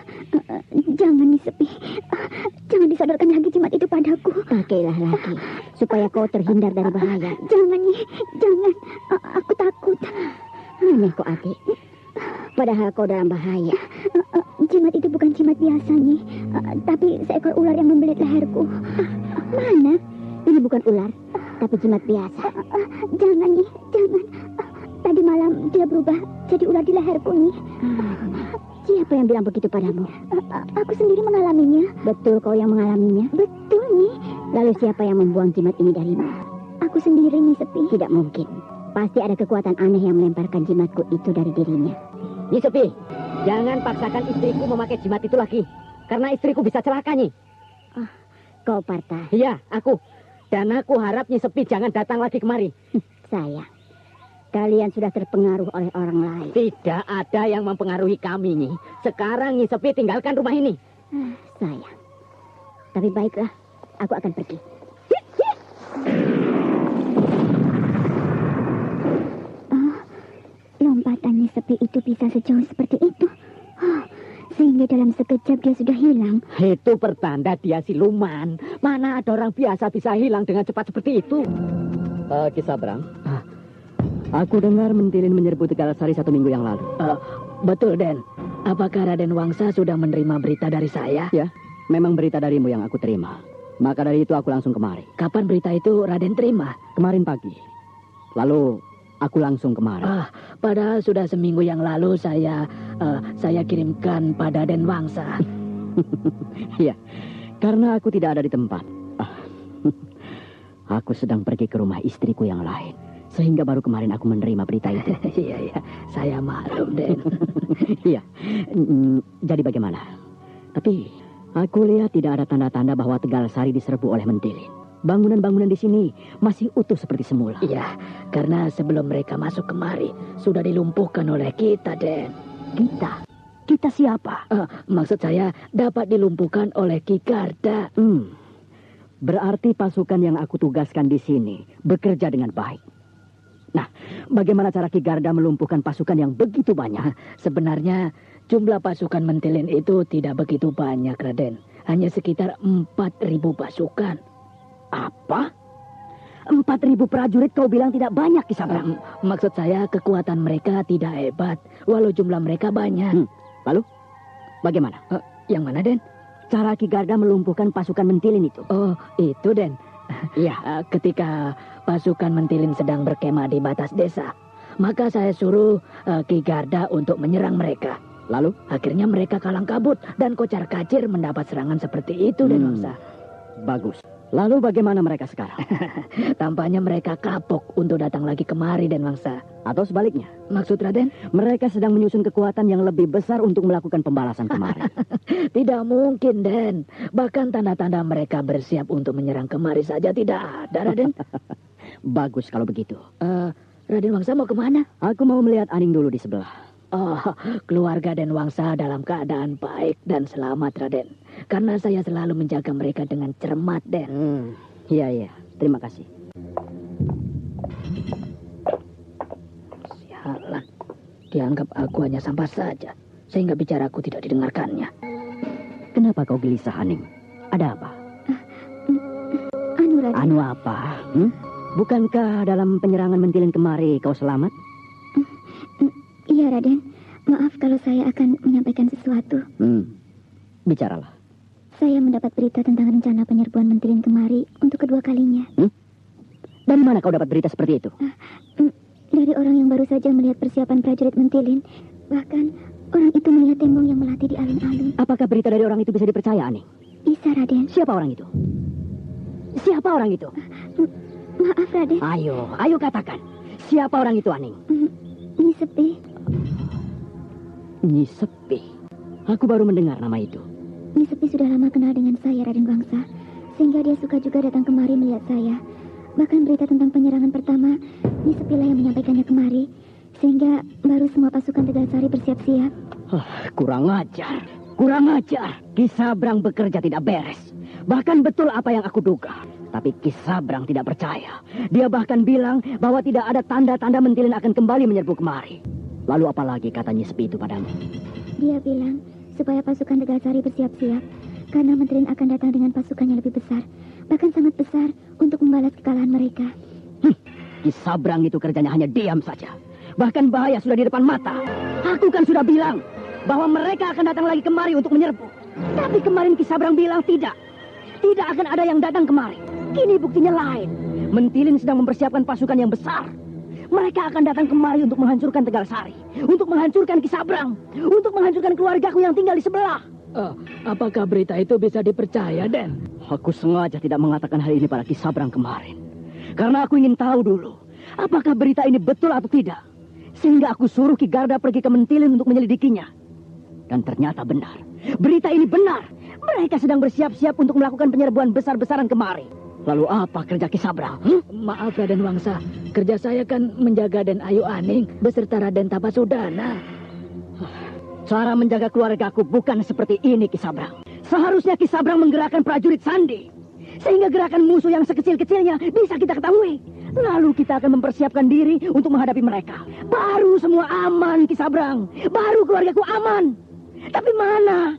Jangan Nisepi. Jangan disodorkan lagi jimat itu padaku. Pakailah lagi, supaya kau terhindar dari bahaya. Jangan, Nyi. Jangan. Aku takut. Aneh kok, Ati. Padahal kau dalam bahaya. Jimat itu bukan jimat biasa, Nyi. Tapi seekor ular yang membelit leherku. Mana? Ini bukan ular, tapi jimat biasa. Jangan, Nyi. Jangan. Tadi malam dia berubah jadi ular di leherku, Nyi. Siapa yang bilang begitu padamu? Aku sendiri mengalaminya. Betul kau yang mengalaminya? Betul, Nyi. Lalu siapa yang membuang jimat ini darimu? Aku sendiri, Nyi Sepi. Tidak mungkin. Pasti ada kekuatan aneh yang melemparkan jimatku itu dari dirinya. Nyi Sepi, jangan paksakan istriku memakai jimat itu lagi. Karena istriku bisa celaka, Nyi. Kau Parta? Iya, aku. Dan aku harap Nyi Sepi jangan datang lagi kemari. Sayang, kalian sudah terpengaruh oleh orang lain. Tidak ada yang mempengaruhi kami, Nyi. Sekarang Nyi Sepi tinggalkan rumah ini. Sayang, tapi baiklah, aku akan pergi. Lompatan Nyi Sepi itu bisa sejauh seperti itu. Sehingga dalam sekejap dia sudah hilang. Itu pertanda dia siluman. Mana ada orang biasa bisa hilang dengan cepat seperti itu. Kisabrang, aku dengar Mentilin menyerbu Tegalsari 1 minggu yang lalu. Betul, Den. Apakah Raden Wangsa sudah menerima berita dari saya? Ya, memang berita darimu yang aku terima. Maka dari itu aku langsung kemari. Kapan berita itu Raden terima? Kemarin pagi. Lalu aku langsung kemari. Padahal sudah seminggu yang lalu saya kirimkan pada Den Wangsa. Iya, karena aku tidak ada di tempat. Aku sedang pergi ke rumah istriku yang lain. Sehingga baru kemarin aku menerima berita itu. Iya, saya maklum, Den. Iya, jadi bagaimana? Tapi aku lihat tidak ada tanda-tanda bahwa Tegalsari diserbu oleh Mentilin. Bangunan-bangunan di sini masih utuh seperti semula. Iya, karena sebelum mereka masuk kemari, sudah dilumpuhkan oleh kita, Den. Kita? Kita siapa? Maksud saya dapat dilumpuhkan oleh Ki Garda. Berarti pasukan yang aku tugaskan di sini bekerja dengan baik. Nah, bagaimana cara Ki Garda melumpuhkan pasukan yang begitu banyak? Sebenarnya jumlah pasukan Mentilin itu tidak begitu banyak, Raden. Hanya sekitar 4.000 pasukan. Apa? 4.000 prajurit kau bilang tidak banyak, Kisabrang? Maksud saya kekuatan mereka tidak hebat, walau jumlah mereka banyak. Lalu, bagaimana? Yang mana, Den? Cara Ki Garda melumpuhkan pasukan Mentilin itu. Oh, itu, Den. Iya, ketika pasukan Mentilin sedang berkemah di batas desa, maka saya suruh Ki Garda untuk menyerang mereka. Lalu, akhirnya mereka kalang kabut dan kocar-kacir mendapat serangan seperti itu, Den Wangsa. Bagus. Lalu bagaimana mereka sekarang? Tampaknya mereka kapok untuk datang lagi kemari, Den Wangsa. Atau sebaliknya? Maksud Raden? Mereka sedang menyusun kekuatan yang lebih besar untuk melakukan pembalasan kemari. Tidak mungkin, Den. Bahkan tanda-tanda mereka bersiap untuk menyerang kemari saja tidak ada, Raden. Bagus kalau begitu. Raden Wangsa mau kemana? Aku mau melihat Aning dulu di sebelah. Oh, keluarga Den Wangsa dalam keadaan baik dan selamat, Raden. Karena saya selalu menjaga mereka dengan cermat, Den. Iya. Terima kasih. Sialan. Dianggap aku hanya sampah saja. Sehingga bicaraku tidak didengarkannya. Kenapa kau gelisah, Aning? Ada apa? Raden. Anu apa? Bukankah dalam penyerangan Mentilin kemari kau selamat? Iya, Raden. Maaf kalau saya akan menyampaikan sesuatu. Bicaralah. Saya mendapat berita tentang rencana penyerbuan Mentilin kemari untuk kedua kalinya. Dari mana kau dapat berita seperti itu? Dari orang yang baru saja melihat persiapan prajurit Mentilin. Bahkan orang itu melihat tembong yang melatih di alun-alun. Apakah berita dari orang itu bisa dipercaya, Aning? Bisa, Raden. Siapa orang itu? Siapa orang itu? Maaf, Raden. Ayo katakan. Siapa orang itu, Aning? Nyi Sepi. Nyi Sepi. Aku baru mendengar nama itu. Nyi Sepi sudah lama kenal dengan saya, Raden Wangsa. Sehingga dia suka juga datang kemari melihat saya. Bahkan berita tentang penyerangan pertama, Nyi Sepi lah yang menyampaikannya kemari. Sehingga baru semua pasukan Tegalsari bersiap-siap. Kurang ajar. Kisabrang bekerja tidak beres. Bahkan betul apa yang aku duga. Tapi Kisabrang tidak percaya. Dia bahkan bilang bahwa tidak ada tanda-tanda Mentilin akan kembali menyerbu kemari. Lalu apalagi kata Nyi Sepi itu padamu? Dia bilang supaya pasukan Tegal Sari bersiap-siap karena Mentilin akan datang dengan pasukan yang lebih besar, bahkan sangat besar untuk membalas kekalahan mereka. Ki Sabrang itu kerjanya hanya diam saja. Bahkan bahaya sudah di depan mata. Aku kan sudah bilang bahwa mereka akan datang lagi kemari untuk menyerbu. Tapi kemarin Ki Sabrang bilang tidak. Tidak akan ada yang datang kemari. Kini buktinya lain. Mentilin sedang mempersiapkan pasukan yang besar. Mereka akan datang kemari untuk menghancurkan Tegal Sari. Untuk menghancurkan Ki Sabrang. Untuk menghancurkan keluargaku yang tinggal di sebelah. Apakah berita itu bisa dipercaya, Den? Aku sengaja tidak mengatakan hal ini pada Ki Sabrang kemarin. Karena aku ingin tahu dulu, apakah berita ini betul atau tidak. Sehingga aku suruh Ki Garda pergi ke Mentilin untuk menyelidikinya. Dan ternyata benar. Berita ini benar. Mereka sedang bersiap-siap untuk melakukan penyerbuan besar-besaran kemari. Lalu apa kerja Ki Sabrang? Maaf Raden Wangsa, kerja saya kan menjaga Den Ayu Aning beserta Raden Tapasudana. Cara menjaga keluargaku bukan seperti ini, Ki Sabrang. Seharusnya Ki Sabrang menggerakkan prajurit sandi. Sehingga gerakan musuh yang sekecil-kecilnya bisa kita ketahui. Lalu kita akan mempersiapkan diri untuk menghadapi mereka. Baru semua aman, Ki Sabrang. Baru keluargaku aman. Tapi mana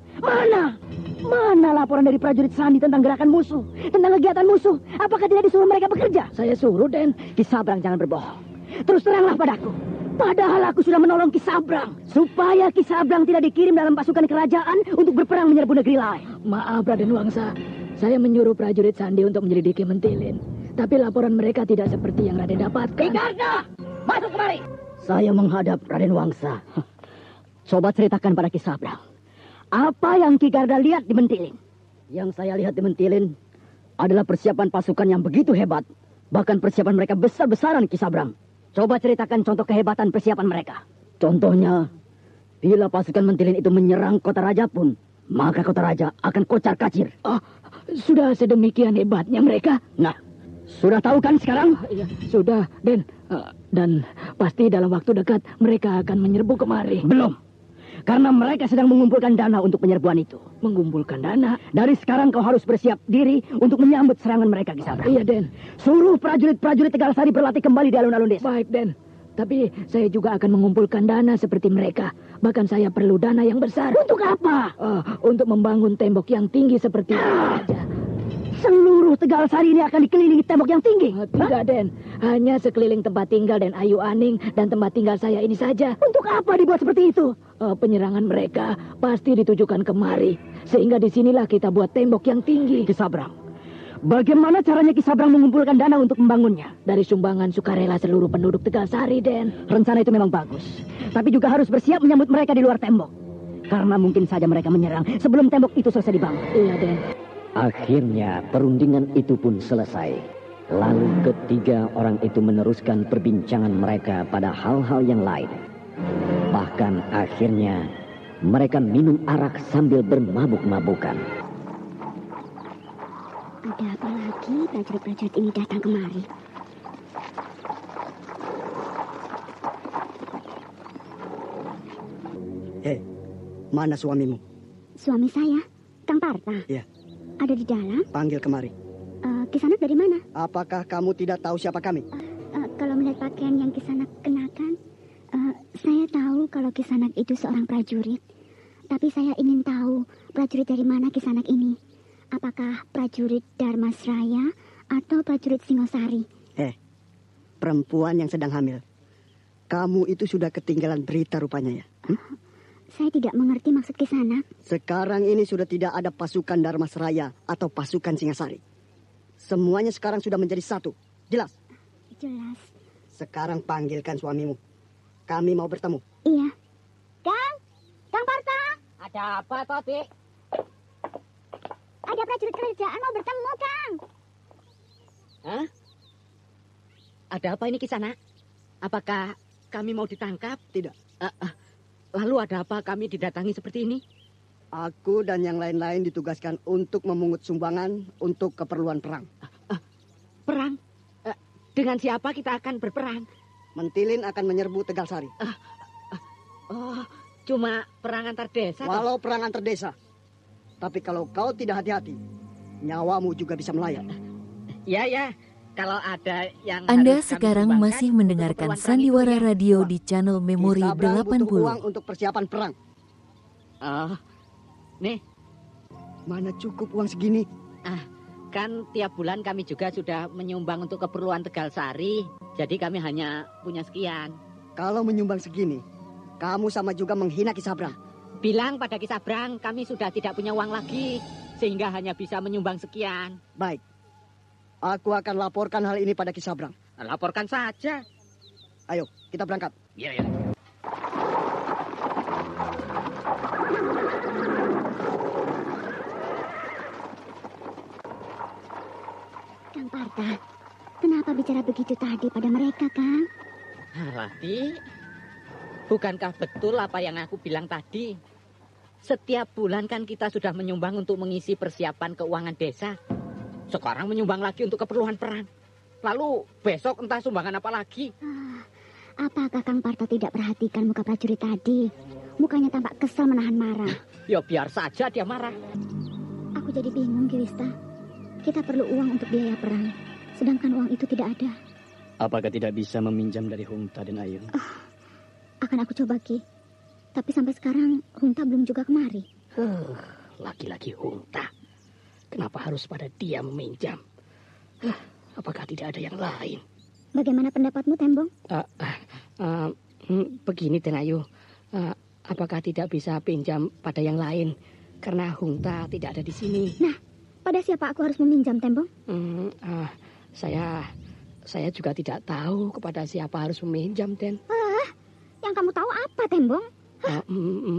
laporan dari prajurit sandi tentang gerakan musuh, tentang kegiatan musuh? Apakah tidak disuruh mereka bekerja? Saya suruh, Den. Ki Sabrang jangan berbohong. Terus teranglah padaku. Padahal aku sudah menolong Ki Sabrang supaya Ki Sabrang tidak dikirim dalam pasukan kerajaan untuk berperang menyerbu negeri lain. Maaf Raden Wangsa, saya menyuruh prajurit sandi untuk menyelidiki Mentilin. Tapi laporan mereka tidak seperti yang Raden dapatkan. Ki Garda, masuk kemari. Saya menghadap Raden Wangsa. Coba ceritakan pada Ki Sabrang. Apa yang Ki Garda lihat di Mentilin? Yang saya lihat di Mentilin adalah persiapan pasukan yang begitu hebat. Bahkan persiapan mereka besar-besaran, Ki Sabrang. Coba ceritakan contoh kehebatan persiapan mereka. Contohnya, bila pasukan Mentilin itu menyerang kota raja pun, maka kota raja akan kocar-kacir. Sudah sedemikian hebatnya mereka? Nah, sudah tahu kan sekarang? Iya, sudah, Den. Dan pasti dalam waktu dekat mereka akan menyerbu kemari. Belum. Karena mereka sedang mengumpulkan dana untuk penyerbuan itu. Mengumpulkan dana? Dari sekarang kau harus bersiap diri untuk menyambut serangan mereka, Ki Sabrang. Iya, Den. Suruh prajurit-prajurit Tegal Sari berlatih kembali di alun-alun desa. Baik, Den. Tapi saya juga akan mengumpulkan dana seperti mereka. Bahkan saya perlu dana yang besar. Untuk apa? Untuk membangun tembok yang tinggi seperti itu saja. Seluruh Tegal Sari ini akan dikelilingi tembok yang tinggi. Tidak, Den. Hanya sekeliling tempat tinggal Den Ayu Aning dan tempat tinggal saya ini saja. Untuk apa dibuat seperti itu? Penyerangan mereka pasti ditujukan kemari. Sehingga disinilah kita buat tembok yang tinggi. Ki Sabrang, bagaimana caranya Ki Sabrang mengumpulkan dana untuk membangunnya? Dari sumbangan sukarela seluruh penduduk Tegal Sari, Den. Rencana itu memang bagus. Tapi juga harus bersiap menyambut mereka di luar tembok. Karena mungkin saja mereka menyerang sebelum tembok itu selesai dibangun. Iya, Den. Akhirnya perundingan itu pun selesai. Lalu ketiga orang itu meneruskan perbincangan mereka pada hal-hal yang lain. Bahkan akhirnya mereka minum arak sambil bermabuk-mabukan. Ada apa lagi prajurit-prajurit ini datang kemari? Mana suamimu? Suami saya, Kang Parta. Iya. Ada di dalam? Panggil kemari. Kisanak dari mana? Apakah kamu tidak tahu siapa kami? Kalau melihat pakaian yang Kisanak kenakan, saya tahu kalau Kisanak itu seorang prajurit. Tapi saya ingin tahu prajurit dari mana Kisanak ini. Apakah prajurit Darmasraya atau prajurit Singosari? Perempuan yang sedang hamil. Kamu itu sudah ketinggalan berita rupanya ya? Saya tidak mengerti maksud Kisanak. Sekarang ini sudah tidak ada pasukan Darmasraya atau pasukan Singasari. Semuanya sekarang sudah menjadi satu. Jelas? Jelas. Sekarang panggilkan suamimu. Kami mau bertemu. Iya. Kang Parta. Ada apa, Toti? Ada prajurit kerajaan mau bertemu, Kang. Hah? Ada apa ini Kisanak? Apakah kami mau ditangkap? Tidak. Lalu ada apa kami didatangi seperti ini? Aku dan yang lain-lain ditugaskan untuk memungut sumbangan untuk keperluan perang. Perang? Dengan siapa kita akan berperang? Mentilin akan menyerbu Tegal Sari. Cuma perang antar desa? Walau perang antar desa. Tapi kalau kau tidak hati-hati, nyawamu juga bisa melayang. Ya. Kalau ada yang Anda sekarang masih mendengarkan Sandiwara Radio di channel Memori 80. Butuh uang untuk persiapan perang. Nih. Mana cukup uang segini? Kan tiap bulan kami juga sudah menyumbang untuk keperluan Tegal Sari. Jadi kami hanya punya sekian. Kalau menyumbang segini, kamu sama juga menghina Ki Sabrang. Bilang pada Ki Sabrang kami sudah tidak punya uang lagi. Sehingga hanya bisa menyumbang sekian. Baik. Aku akan laporkan hal ini pada Ki Sabrang. Laporkan saja. Ayo, kita berangkat. Iya. Kang Parta, kenapa bicara begitu tadi pada mereka, Kang? Lati, bukankah betul apa yang aku bilang tadi? Setiap bulan kan kita sudah menyumbang untuk mengisi persiapan keuangan desa. Sekarang menyumbang lagi untuk keperluan perang. Lalu besok entah sumbangan apa lagi. Apakah Kang Parta tidak perhatikan muka prajurit tadi? Mukanya tampak kesal menahan marah. Ya biar saja dia marah. Aku jadi bingung, Ki Wista. Kita perlu uang untuk biaya perang, sedangkan uang itu tidak ada. Apakah tidak bisa meminjam dari Hungta dan Ayu? Akan aku coba, Ki. Tapi sampai sekarang Hungta belum juga kemari. Laki-laki Hungta. Kenapa harus pada dia meminjam? Apakah tidak ada yang lain? Bagaimana pendapatmu, Tembong? Begini, Den Ayu. Apakah tidak bisa pinjam pada yang lain? Karena Hungta tidak ada di sini. Nah, pada siapa aku harus meminjam, Tembong? Saya juga tidak tahu kepada siapa harus meminjam, Den. Yang kamu tahu apa, Tembong?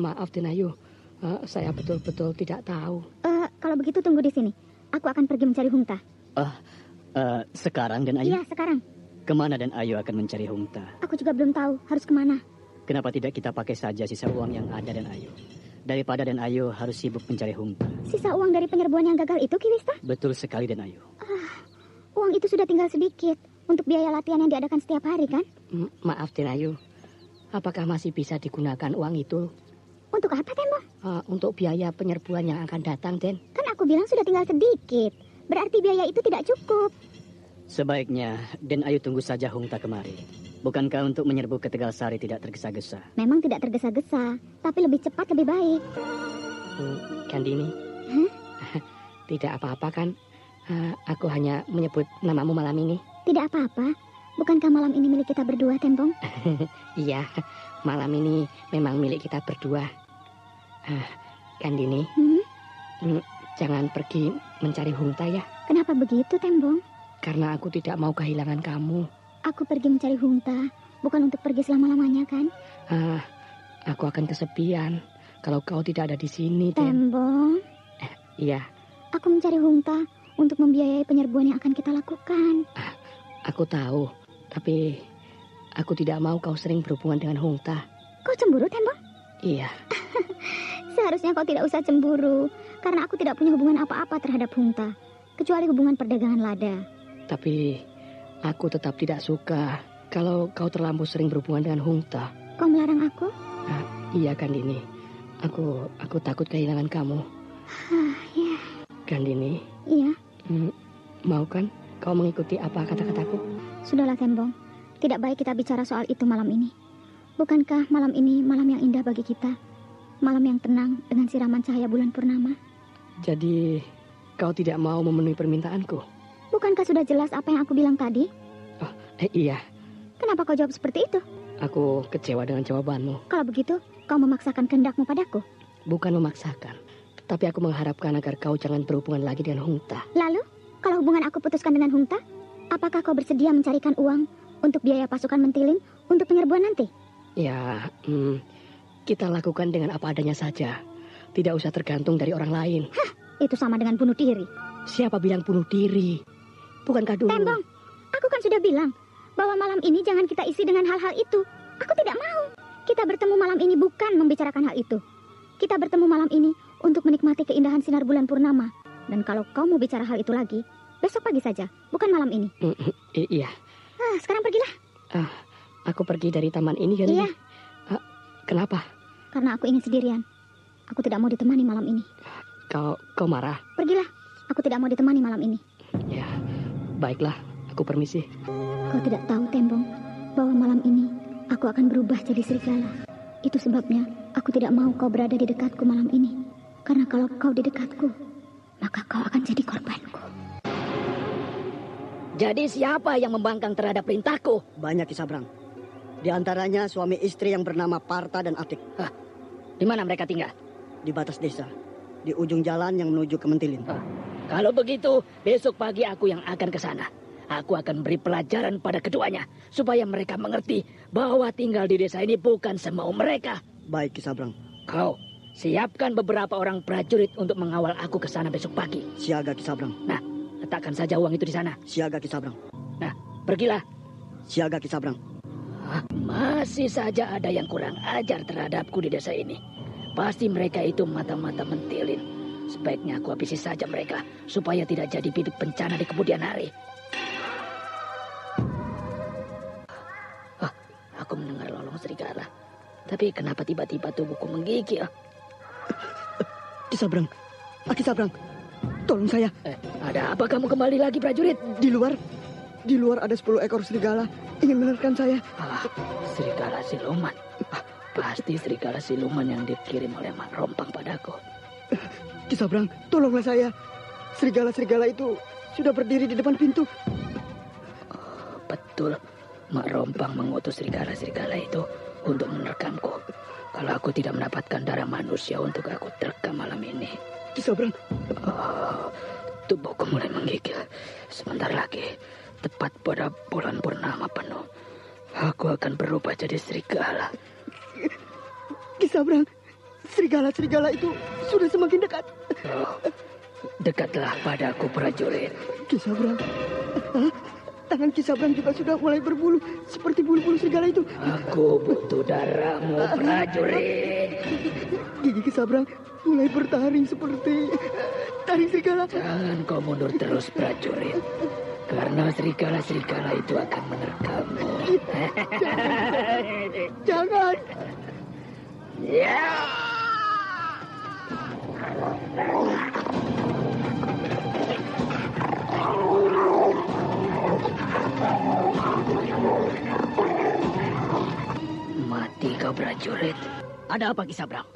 Maaf, Den Ayu. Saya betul-betul tidak tahu. Kalau begitu tunggu di sini. Aku akan pergi mencari Hungta. Sekarang, Den Ayu? Iya, sekarang. Kemana Den Ayu akan mencari Hungta? Aku juga belum tahu harus kemana. Kenapa tidak kita pakai saja sisa uang yang ada, Den Ayu? Daripada Den Ayu harus sibuk mencari Hungta. Sisa uang dari penyerbuan yang gagal itu, Ki Wista? Betul sekali, Den Ayu. Uang itu sudah tinggal sedikit untuk biaya latihan yang diadakan setiap hari, kan? Maaf, Den Ayu. Apakah masih bisa digunakan uang itu? Untuk apa, Tembong? Untuk biaya penyerbuan yang akan datang, Den. Kan aku bilang sudah tinggal sedikit. Berarti biaya itu tidak cukup. Sebaiknya Den Ayu tunggu saja Hungta kemari. Bukankah untuk menyerbu ke Tegal Sari tidak tergesa-gesa? Memang tidak tergesa-gesa, tapi lebih cepat lebih baik. Kandini, tidak apa-apa kan? Aku hanya menyebut namamu malam ini. Tidak apa-apa. Bukankah malam ini milik kita berdua, Tembong? Iya, malam ini memang milik kita berdua. Kandini, jangan pergi mencari Hungta ya. Kenapa begitu, Tembong? Karena aku tidak mau kehilangan kamu. Aku pergi mencari Hungta, bukan untuk pergi selama-lamanya, kan? Aku akan kesepian kalau kau tidak ada di sini, Tembong. Iya. Aku mencari Hungta untuk membiayai penyerbuan yang akan kita lakukan. Aku tahu, tapi aku tidak mau kau sering berhubungan dengan Hungta. Kau cemburu, Tembong? Iya. Seharusnya kau tidak usah cemburu, karena aku tidak punya hubungan apa-apa terhadap Hungta, kecuali hubungan perdagangan lada. Tapi aku tetap tidak suka kalau kau terlalu sering berhubungan dengan Hungta. Kau melarang aku? Iya, Kandini. Aku takut kehilangan kamu. Ya. Kandini. Iya. Mau kan kau mengikuti apa kata-kataku? Sudahlah, Tembong. Tidak baik kita bicara soal itu malam ini. Bukankah malam ini malam yang indah bagi kita? Malam yang tenang dengan siraman cahaya bulan purnama. Jadi kau tidak mau memenuhi permintaanku? Bukankah sudah jelas apa yang aku bilang tadi? Iya. Kenapa kau jawab seperti itu? Aku kecewa dengan jawabanmu. Kalau begitu, kau memaksakan kehendakmu padaku? Bukan memaksakan, tapi aku mengharapkan agar kau jangan berhubungan lagi dengan Hungta. Lalu, kalau hubungan aku putuskan dengan Hungta, apakah kau bersedia mencarikan uang untuk biaya pasukan Mentilin untuk penyerbuan nanti? Ya, kita lakukan dengan apa adanya saja. Tidak usah tergantung dari orang lain. Itu sama dengan bunuh diri. Siapa bilang bunuh diri? Bukankah dulu... Tembong, aku kan sudah bilang bahwa malam ini jangan kita isi dengan hal-hal itu. Aku tidak mau. Kita bertemu malam ini bukan membicarakan hal itu. Kita bertemu malam ini untuk menikmati keindahan sinar bulan purnama. Dan kalau kau mau bicara hal itu lagi, besok pagi saja, bukan malam ini. Iya. Sekarang pergilah. Aku pergi dari taman ini kan? Iya. Kenapa? Karena aku ingin sendirian. Aku tidak mau ditemani malam ini. Kau marah? Pergilah. Aku tidak mau ditemani malam ini. Ya, baiklah. Aku permisi. Kau tidak tahu, Tembong, bahwa malam ini aku akan berubah jadi serigala. Itu sebabnya aku tidak mau kau berada di dekatku malam ini. Karena kalau kau di dekatku, maka kau akan jadi korbanku. Jadi siapa yang membangkang terhadap perintahku? Banyak, Ki Sabrang. Di antaranya suami istri yang bernama Parta dan Atik. Di mana mereka tinggal? Di batas desa. Di ujung jalan yang menuju ke Mentilin. Kalau begitu, besok pagi aku yang akan ke sana. Aku akan beri pelajaran pada keduanya. Supaya mereka mengerti bahwa tinggal di desa ini bukan semau mereka. Baik, Ki Sabrang. Kau siapkan beberapa orang prajurit untuk mengawal aku ke sana besok pagi. Siaga, Ki Sabrang. Nah, letakkan saja uang itu di sana. Siaga, Ki Sabrang. Nah, pergilah. Siaga, Ki Sabrang. Masih saja ada yang kurang ajar terhadapku di desa ini. Pasti mereka itu mata-mata Mentilin. Sebaiknya aku habisi saja mereka supaya tidak jadi bibit bencana di kemudian hari. Aku mendengar lolong serigala. Tapi kenapa tiba-tiba tubuhku menggigil? Ki Sabrang. Ki Sabrang. Tolong saya. Ada apa kamu kembali lagi, prajurit? Di luar ada 10 ekor serigala ingin menerkam saya. Serigala siluman. Pasti serigala siluman yang dikirim oleh Mak Rompang padaku. Ki Sabrang, tolonglah saya. Serigala-serigala itu sudah berdiri di depan pintu. Betul. Mak Rompang mengutus serigala-serigala itu untuk menerkamku. Kalau aku tidak mendapatkan darah manusia untuk aku terkam malam ini. Ki Sabrang. Tubuhku mulai menggigil. Sebentar lagi, tepat pada bulan purnama penuh, aku akan berubah jadi serigala. Ki Sabrang, serigala-serigala itu sudah semakin dekat. Dekatlah padaku, prajurit. Ki Sabrang. Tangan Ki Sabrang juga sudah mulai berbulu seperti bulu-bulu serigala itu. Aku butuh darahmu, prajurit. Gigi Ki Sabrang mulai bertaring seperti taring serigala. Jangan kau mundur terus, prajurit. Karena serigala-serigala itu akan menerkammu. Jangan. Ya. Mati kau, prajurit. Ada apa, Ki Sabrang?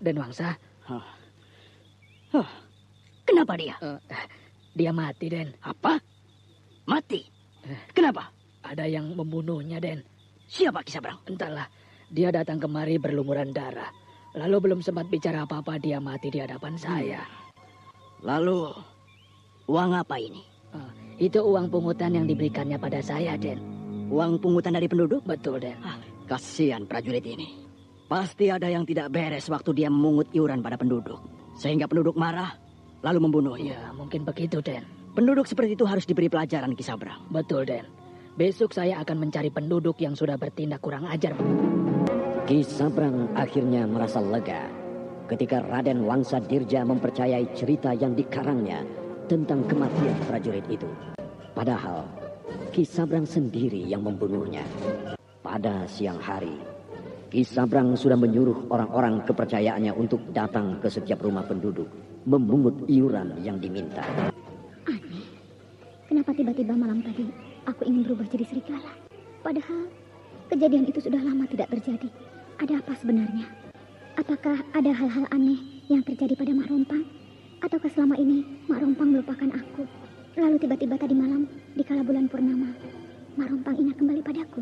Dan Wangsa. Kenapa dia? Dia mati, Den. Apa? Mati? Kenapa? Ada yang membunuhnya, Den. Siapa, Ki Sabrang? Entahlah. Dia datang kemari berlumuran darah. Lalu belum sempat bicara apa-apa, dia mati di hadapan saya. Lalu, uang apa ini? Itu uang pungutan yang diberikannya pada saya, Den. Uang pungutan dari penduduk? Betul, Den. Kasihan prajurit ini. Pasti ada yang tidak beres waktu dia memungut iuran pada penduduk. Sehingga penduduk marah, lalu membunuhnya. Ya, mungkin begitu, Den. Penduduk seperti itu harus diberi pelajaran, Ki Sabrang. Betul, Den. Besok saya akan mencari penduduk yang sudah bertindak kurang ajar. Ki Sabrang akhirnya merasa lega ketika Raden Wangsa Dirja mempercayai cerita yang dikarangnya tentang kematian prajurit itu. Padahal Ki Sabrang sendiri yang membunuhnya. Pada siang hari, Ki Sabrang sudah menyuruh orang-orang kepercayaannya untuk datang ke setiap rumah penduduk, memungut iuran yang diminta. Aneh, kenapa tiba-tiba malam tadi aku ingin berubah jadi serigala? Padahal kejadian itu sudah lama tidak terjadi. Ada apa sebenarnya? Apakah ada hal-hal aneh yang terjadi pada Mak Rompang? Ataukah selama ini Mak Rompang melupakan aku? Lalu tiba-tiba tadi malam, di kala bulan purnama, Mak Rompang ingat kembali padaku.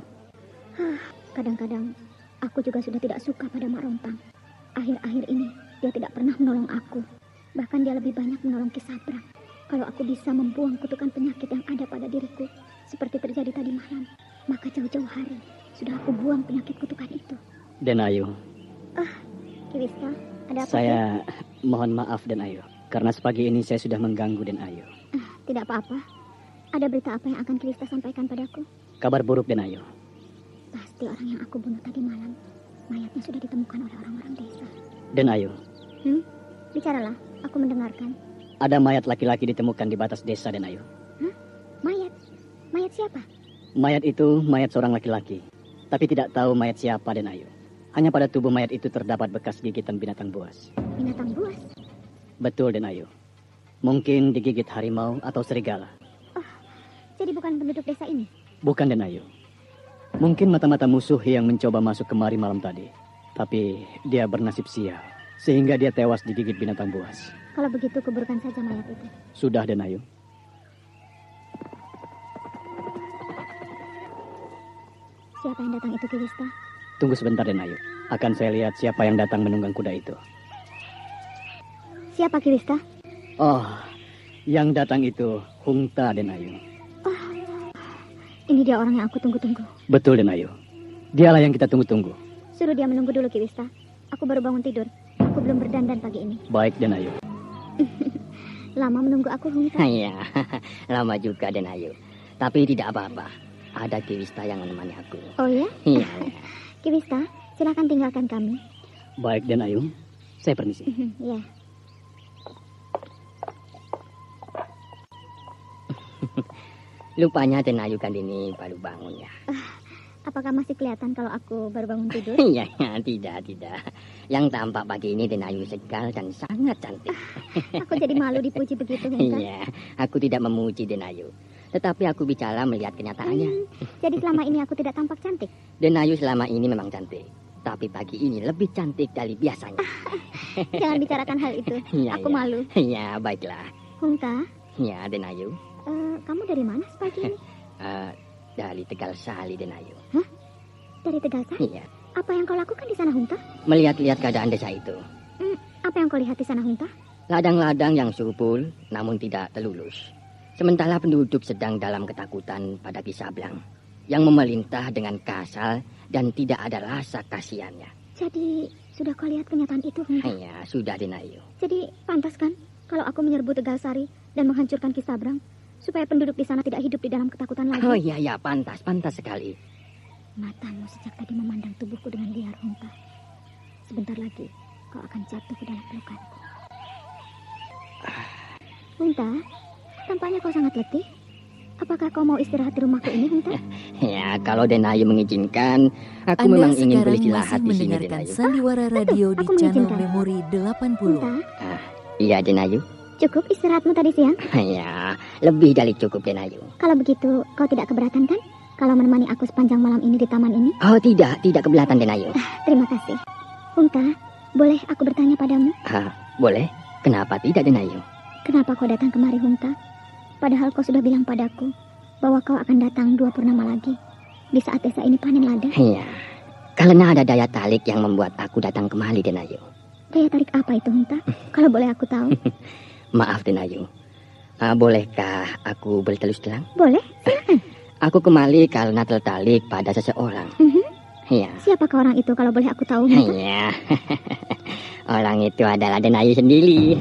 Kadang-kadang aku juga sudah tidak suka pada Mak Rompang. Akhir-akhir ini dia tidak pernah menolong aku. Bahkan dia lebih banyak menolong Ki Sabrang. Kalau aku bisa membuang kutukan penyakit yang ada pada diriku, seperti terjadi tadi malam, maka jauh-jauh hari sudah aku buang penyakit kutukan itu. Den Ayu. Ki Wista, ada apa? Saya mohon maaf Den Ayu, karena sepagi ini saya sudah mengganggu Den Ayu. Tidak apa-apa. Ada berita apa yang akan Ki Wista sampaikan padaku? Kabar buruk Den Ayu. Pasti orang yang aku bunuh tadi malam, mayatnya sudah ditemukan oleh orang-orang desa. Den Ayu. Bicaralah, aku mendengarkan. Ada mayat laki-laki ditemukan di batas desa Den Ayu. Mayat? Mayat siapa? Mayat itu mayat seorang laki-laki, tapi tidak tahu mayat siapa Den Ayu. Hanya pada tubuh mayat itu terdapat bekas gigitan binatang buas. Binatang buas? Betul Den Ayu. Mungkin digigit harimau atau serigala. Jadi bukan penduduk desa ini? Bukan Den Ayu. Mungkin mata-mata musuh yang mencoba masuk kemari malam tadi. Tapi dia bernasib sial, sehingga dia tewas digigit binatang buas. Kalau begitu kuburkan saja mayat itu. Sudah, Den Ayu. Siapa yang datang itu, Ki Wista? Tunggu sebentar, Den Ayu. Akan saya lihat siapa yang datang menunggang kuda itu. Siapa, Ki Wista? Oh, yang datang itu Hungta, Den Ayu. Oh, ini dia orang yang aku tunggu-tunggu. Betul, Den Ayu. Dialah yang kita tunggu-tunggu. Suruh dia menunggu dulu, Ki Wista. Aku baru bangun tidur. Aku belum berdandan pagi ini. Baik, Den Ayu. Lama menunggu aku, Hungta? Iya, lama juga, Den Ayu. Tapi tidak apa-apa. Ada Ki Wista yang menemani aku. Oh ya? Iya. Ki Wista, silakan tinggalkan kami. Baik, Den Ayu. Saya permisi. Iya. Lupanya Den Ayu kan ini baru bangun ya. Apakah masih kelihatan kalau aku baru bangun tidur? Iya, tidak. Yang tampak pagi ini Den Ayu segar dan sangat cantik. Aku jadi malu dipuji begitu, Hungta. Iya, aku tidak memuji Den Ayu. Tetapi aku bicara melihat kenyataannya. Jadi selama ini aku tidak tampak cantik? Den Ayu selama ini memang cantik. Tapi pagi ini lebih cantik dari biasanya. Jangan bicarakan hal itu. Ya, aku malu. Iya, baiklah. Hungta? Ya, Den Ayu. Kamu dari mana sepagi ini? Dari Tegal Sali, Den Ayu. Hah? Dari Tegal Sali? Iya. Apa yang kau lakukan di sana, Hungta? Melihat-lihat keadaan desa itu. Apa yang kau lihat di sana, Hungta? Ladang-ladang yang subur, namun tidak terlulus. Sementara penduduk sedang dalam ketakutan pada Kisablang, yang memerintah dengan kasar dan tidak ada rasa kasihannya. Jadi, sudah kau lihat kenyataan itu, Hungta? Iya, sudah, Den Ayu. Jadi, pantas kan kalau aku menyerbu Tegal Sari dan menghancurkan Kisabrang, supaya penduduk di sana tidak hidup di dalam ketakutan lagi? Oh iya, pantas sekali. Matamu sejak tadi memandang tubuhku dengan liar, Hungta. Sebentar lagi, kau akan jatuh ke dalam pelukanku. Hungta, tampaknya kau sangat letih. Apakah kau mau istirahat di rumahku ini, Hungta? Ya, kalau Den Ayu mengizinkan, aku memang ingin beristirahat di sini, Den Ayu. Sandiwara Radio di channel Memori 80. Iya, Den Ayu. Cukup istirahatmu tadi siang? Ya, lebih dari cukup, Den Ayu. Kalau begitu, kau tidak keberatan kan? Kalau menemani aku sepanjang malam ini di taman ini? Oh, tidak keberatan, Den Ayu. Terima kasih. Hungta, boleh aku bertanya padamu? Boleh. Kenapa tidak, Den Ayu? Kenapa kau datang kemari, Hungta? Padahal kau sudah bilang padaku bahwa kau akan datang 2 purnama lagi di saat desa ini panen lada. Iya, karena ada daya tarik yang membuat aku datang kemari, Den Ayu. Daya tarik apa itu, Hungta? Kalau boleh aku tahu. Maaf, Den Ayu. Bolehkah aku bertelus terang? Boleh, silakan. Aku kemari karena tertarik pada seseorang. Iya. Siapakah orang itu kalau boleh aku tahu? Iya. Orang itu adalah Den Ayu sendiri.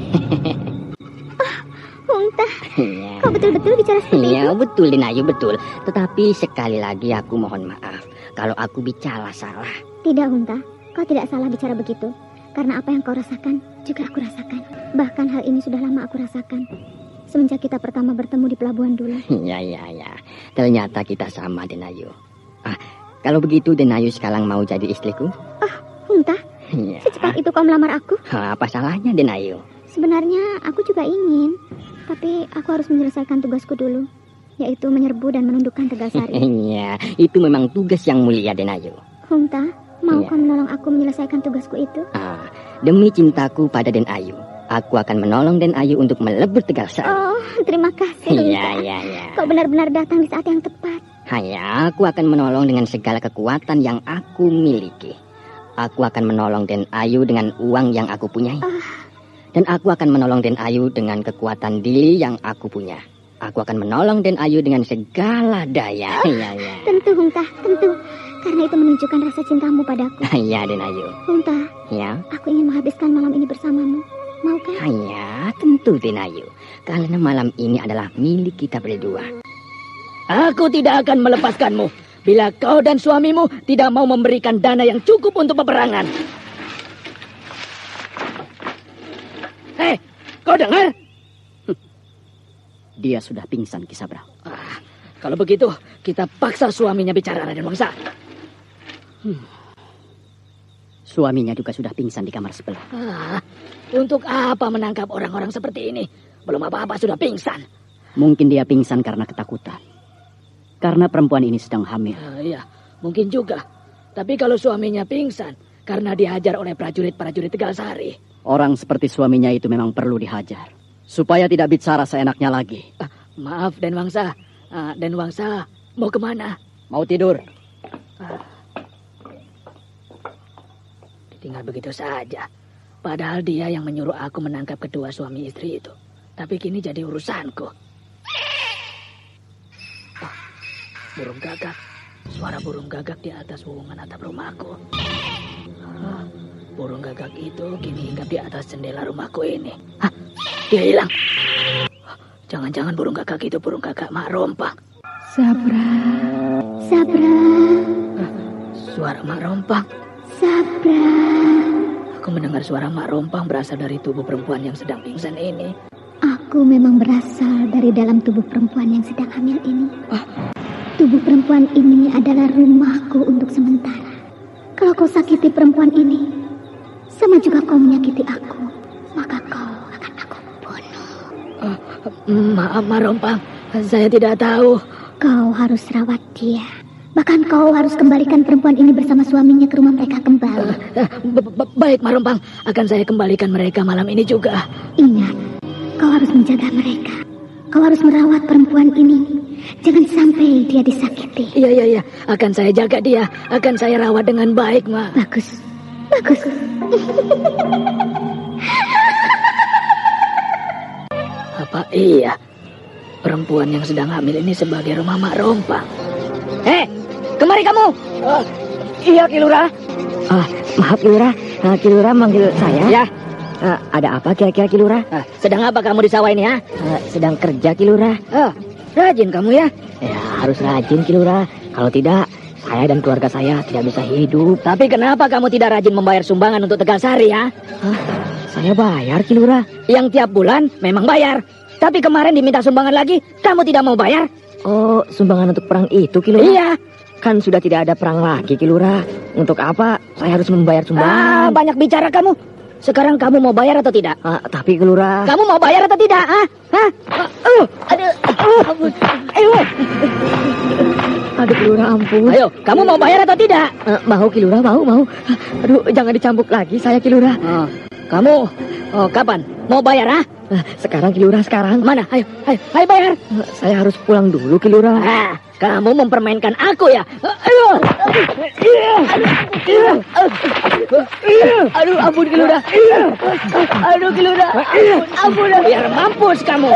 Hungta, iya. Kau betul-betul bicara seperti itu? Iya, betul, Den Ayu, betul. Tetapi sekali lagi aku mohon maaf kalau aku bicara salah. Tidak, Hungta. Kau tidak salah bicara begitu. Karena apa yang kau rasakan, juga aku rasakan. Bahkan hal ini sudah lama aku rasakan. Semenjak kita pertama bertemu di pelabuhan dulu. Iya. Ternyata kita sama, Den Ayu. Kalau begitu Den Ayu sekarang mau jadi istriku? Hungta, iya. Secepat itu kau melamar aku? Apa salahnya, Den Ayu? Sebenarnya aku juga ingin. Tapi aku harus menyelesaikan tugasku dulu. Yaitu menyerbu dan menundukkan Tegal Sari. Iya, itu memang tugas yang mulia, Den Ayu. Hungta, mau kau menolong aku menyelesaikan tugasku itu? Demi cintaku pada Den Ayu, aku akan menolong Den Ayu untuk melebur Tegal Sari. Oh, terima kasih, Hungta. Iya. Kau benar-benar datang di saat yang tepat. Hanya aku akan menolong dengan segala kekuatan yang aku miliki. Aku akan menolong Den Ayu dengan uang yang aku punyai. Dan aku akan menolong Den Ayu dengan kekuatan diri yang aku punya. Aku akan menolong Den Ayu dengan segala daya. Iya. Tentu, Hungta, tentu. Karena itu menunjukkan rasa cintamu padaku. Iya, Den Ayu. Hungta, ya. Aku ingin menghabiskan malam ini bersamamu. Mau kan? Hanya, tentu, Den Ayu. Karena malam ini adalah milik kita berdua. Aku tidak akan melepaskanmu bila kau dan suamimu tidak mau memberikan dana yang cukup untuk peperangan. Hei, kau dengar? Dia sudah pingsan, Kisabrang. Kalau begitu, kita paksa suaminya bicara, Raden Wangsa. Suaminya juga sudah pingsan di kamar sebelah. Untuk apa menangkap orang-orang seperti ini? Belum apa-apa sudah pingsan. Mungkin dia pingsan karena ketakutan. Karena perempuan ini sedang hamil. Iya, mungkin juga. Tapi kalau suaminya pingsan, karena dihajar oleh prajurit-prajurit Tegalsari. Orang seperti suaminya itu memang perlu dihajar, supaya tidak bicara seenaknya lagi. Maaf, Den Wangsa. Den Wangsa, mau kemana? Mau tidur. Ditinggal begitu saja. Padahal dia yang menyuruh aku menangkap kedua suami istri itu. Tapi kini jadi urusanku. Burung gagak. Suara burung gagak di atas wuwungan atap rumahku. Burung gagak itu kini hinggap di atas jendela rumahku ini. Dia hilang. Jangan-jangan burung gagak itu burung gagak Mak Rompang. Sabra. Sabra. Suara Mak Rompang. Sabra. Aku mendengar suara Mak Rompang berasal dari tubuh perempuan yang sedang pingsan ini. Aku memang berasal dari dalam tubuh perempuan yang sedang hamil ini. Tubuh perempuan ini adalah rumahku untuk sementara. Kalau kau sakiti perempuan ini, sama juga kau menyakiti aku, maka kau akan aku bunuh. Maaf Mak Rompang, saya tidak tahu. Kau harus rawat dia. Bahkan kau harus kembalikan perempuan ini bersama suaminya ke rumah mereka kembali. Baik Mak Rompang, akan saya kembalikan mereka malam ini juga. Ingat, kau harus menjaga mereka. Kau harus merawat perempuan ini. Jangan sampai dia disakiti. Iya. Akan saya jaga dia. Akan saya rawat dengan baik, Mak. Bagus. Apa iya? Perempuan yang sedang hamil ini sebagai rumah Mak Rompang. Kemari kamu. Iya, Ki Lurah. Maaf, Ki Lurah. Ki Lurah manggil saya. Ya. Ada apa kira-kira, Ki Lurah? Sedang apa kamu di sawah ini, ha? Sedang kerja, Ki Lurah. Rajin kamu ya? Ya, harus rajin, Ki Lurah. Kalau tidak, saya dan keluarga saya tidak bisa hidup. Tapi kenapa kamu tidak rajin membayar sumbangan untuk Tegalsari, ya? Saya bayar, Ki Lurah. Yang tiap bulan memang bayar. Tapi kemarin diminta sumbangan lagi, kamu tidak mau bayar? Oh, sumbangan untuk perang itu, Ki Lurah? Iya. Kan sudah tidak ada perang lagi, Ki Lurah. Untuk apa saya harus membayar sumbangan? Banyak bicara kamu. Sekarang kamu mau bayar atau tidak? Tapi Ki Lurah. Kamu mau bayar atau tidak? Aduh, Ki Lurah, ampun. Ayo, kamu mau bayar atau tidak? Mau, Ki Lurah, mau. Aduh, jangan dicambuk lagi saya, Ki Lurah. Kamu kapan mau bayar, Sekarang, Ki Lurah, sekarang. Mana? Ayo bayar. Saya harus pulang dulu, Ki Lurah. Kamu mempermainkan aku ya? Aduh, ampun Ki Lurah. Aduh, Ki Lurah. Ampun. Biar mampus kamu.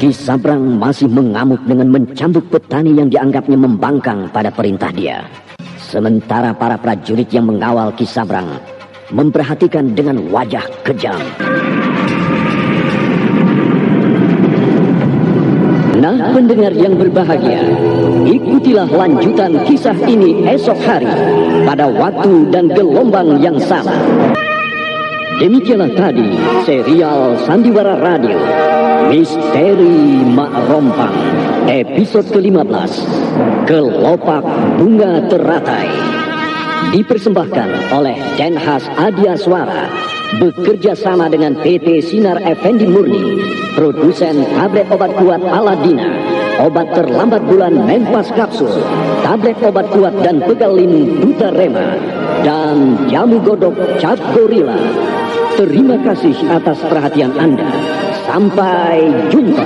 Ki Sabrang masih mengamuk dengan mencambuk petani yang dianggapnya membangkang pada perintah dia. Sementara para prajurit yang mengawal Ki Sabrang memperhatikan dengan wajah kejam. Nah, pendengar yang berbahagia, ikutilah lanjutan kisah ini esok hari pada waktu dan gelombang yang sama. Demikianlah tadi serial Sandiwara Radio Misteri Mak Rompang episode ke-15 Kelopak Bunga Teratai, dipersembahkan oleh Denhas Adia Suara bekerja sama dengan PT Sinar Effendi Murni, produsen tablet obat kuat Aladina, obat terlambat bulan Mempas Kapsul, tablet obat kuat dan Pegalin Duta Rema, dan jamu godok Cap Gorilla. Terima kasih atas perhatian Anda. Sampai jumpa.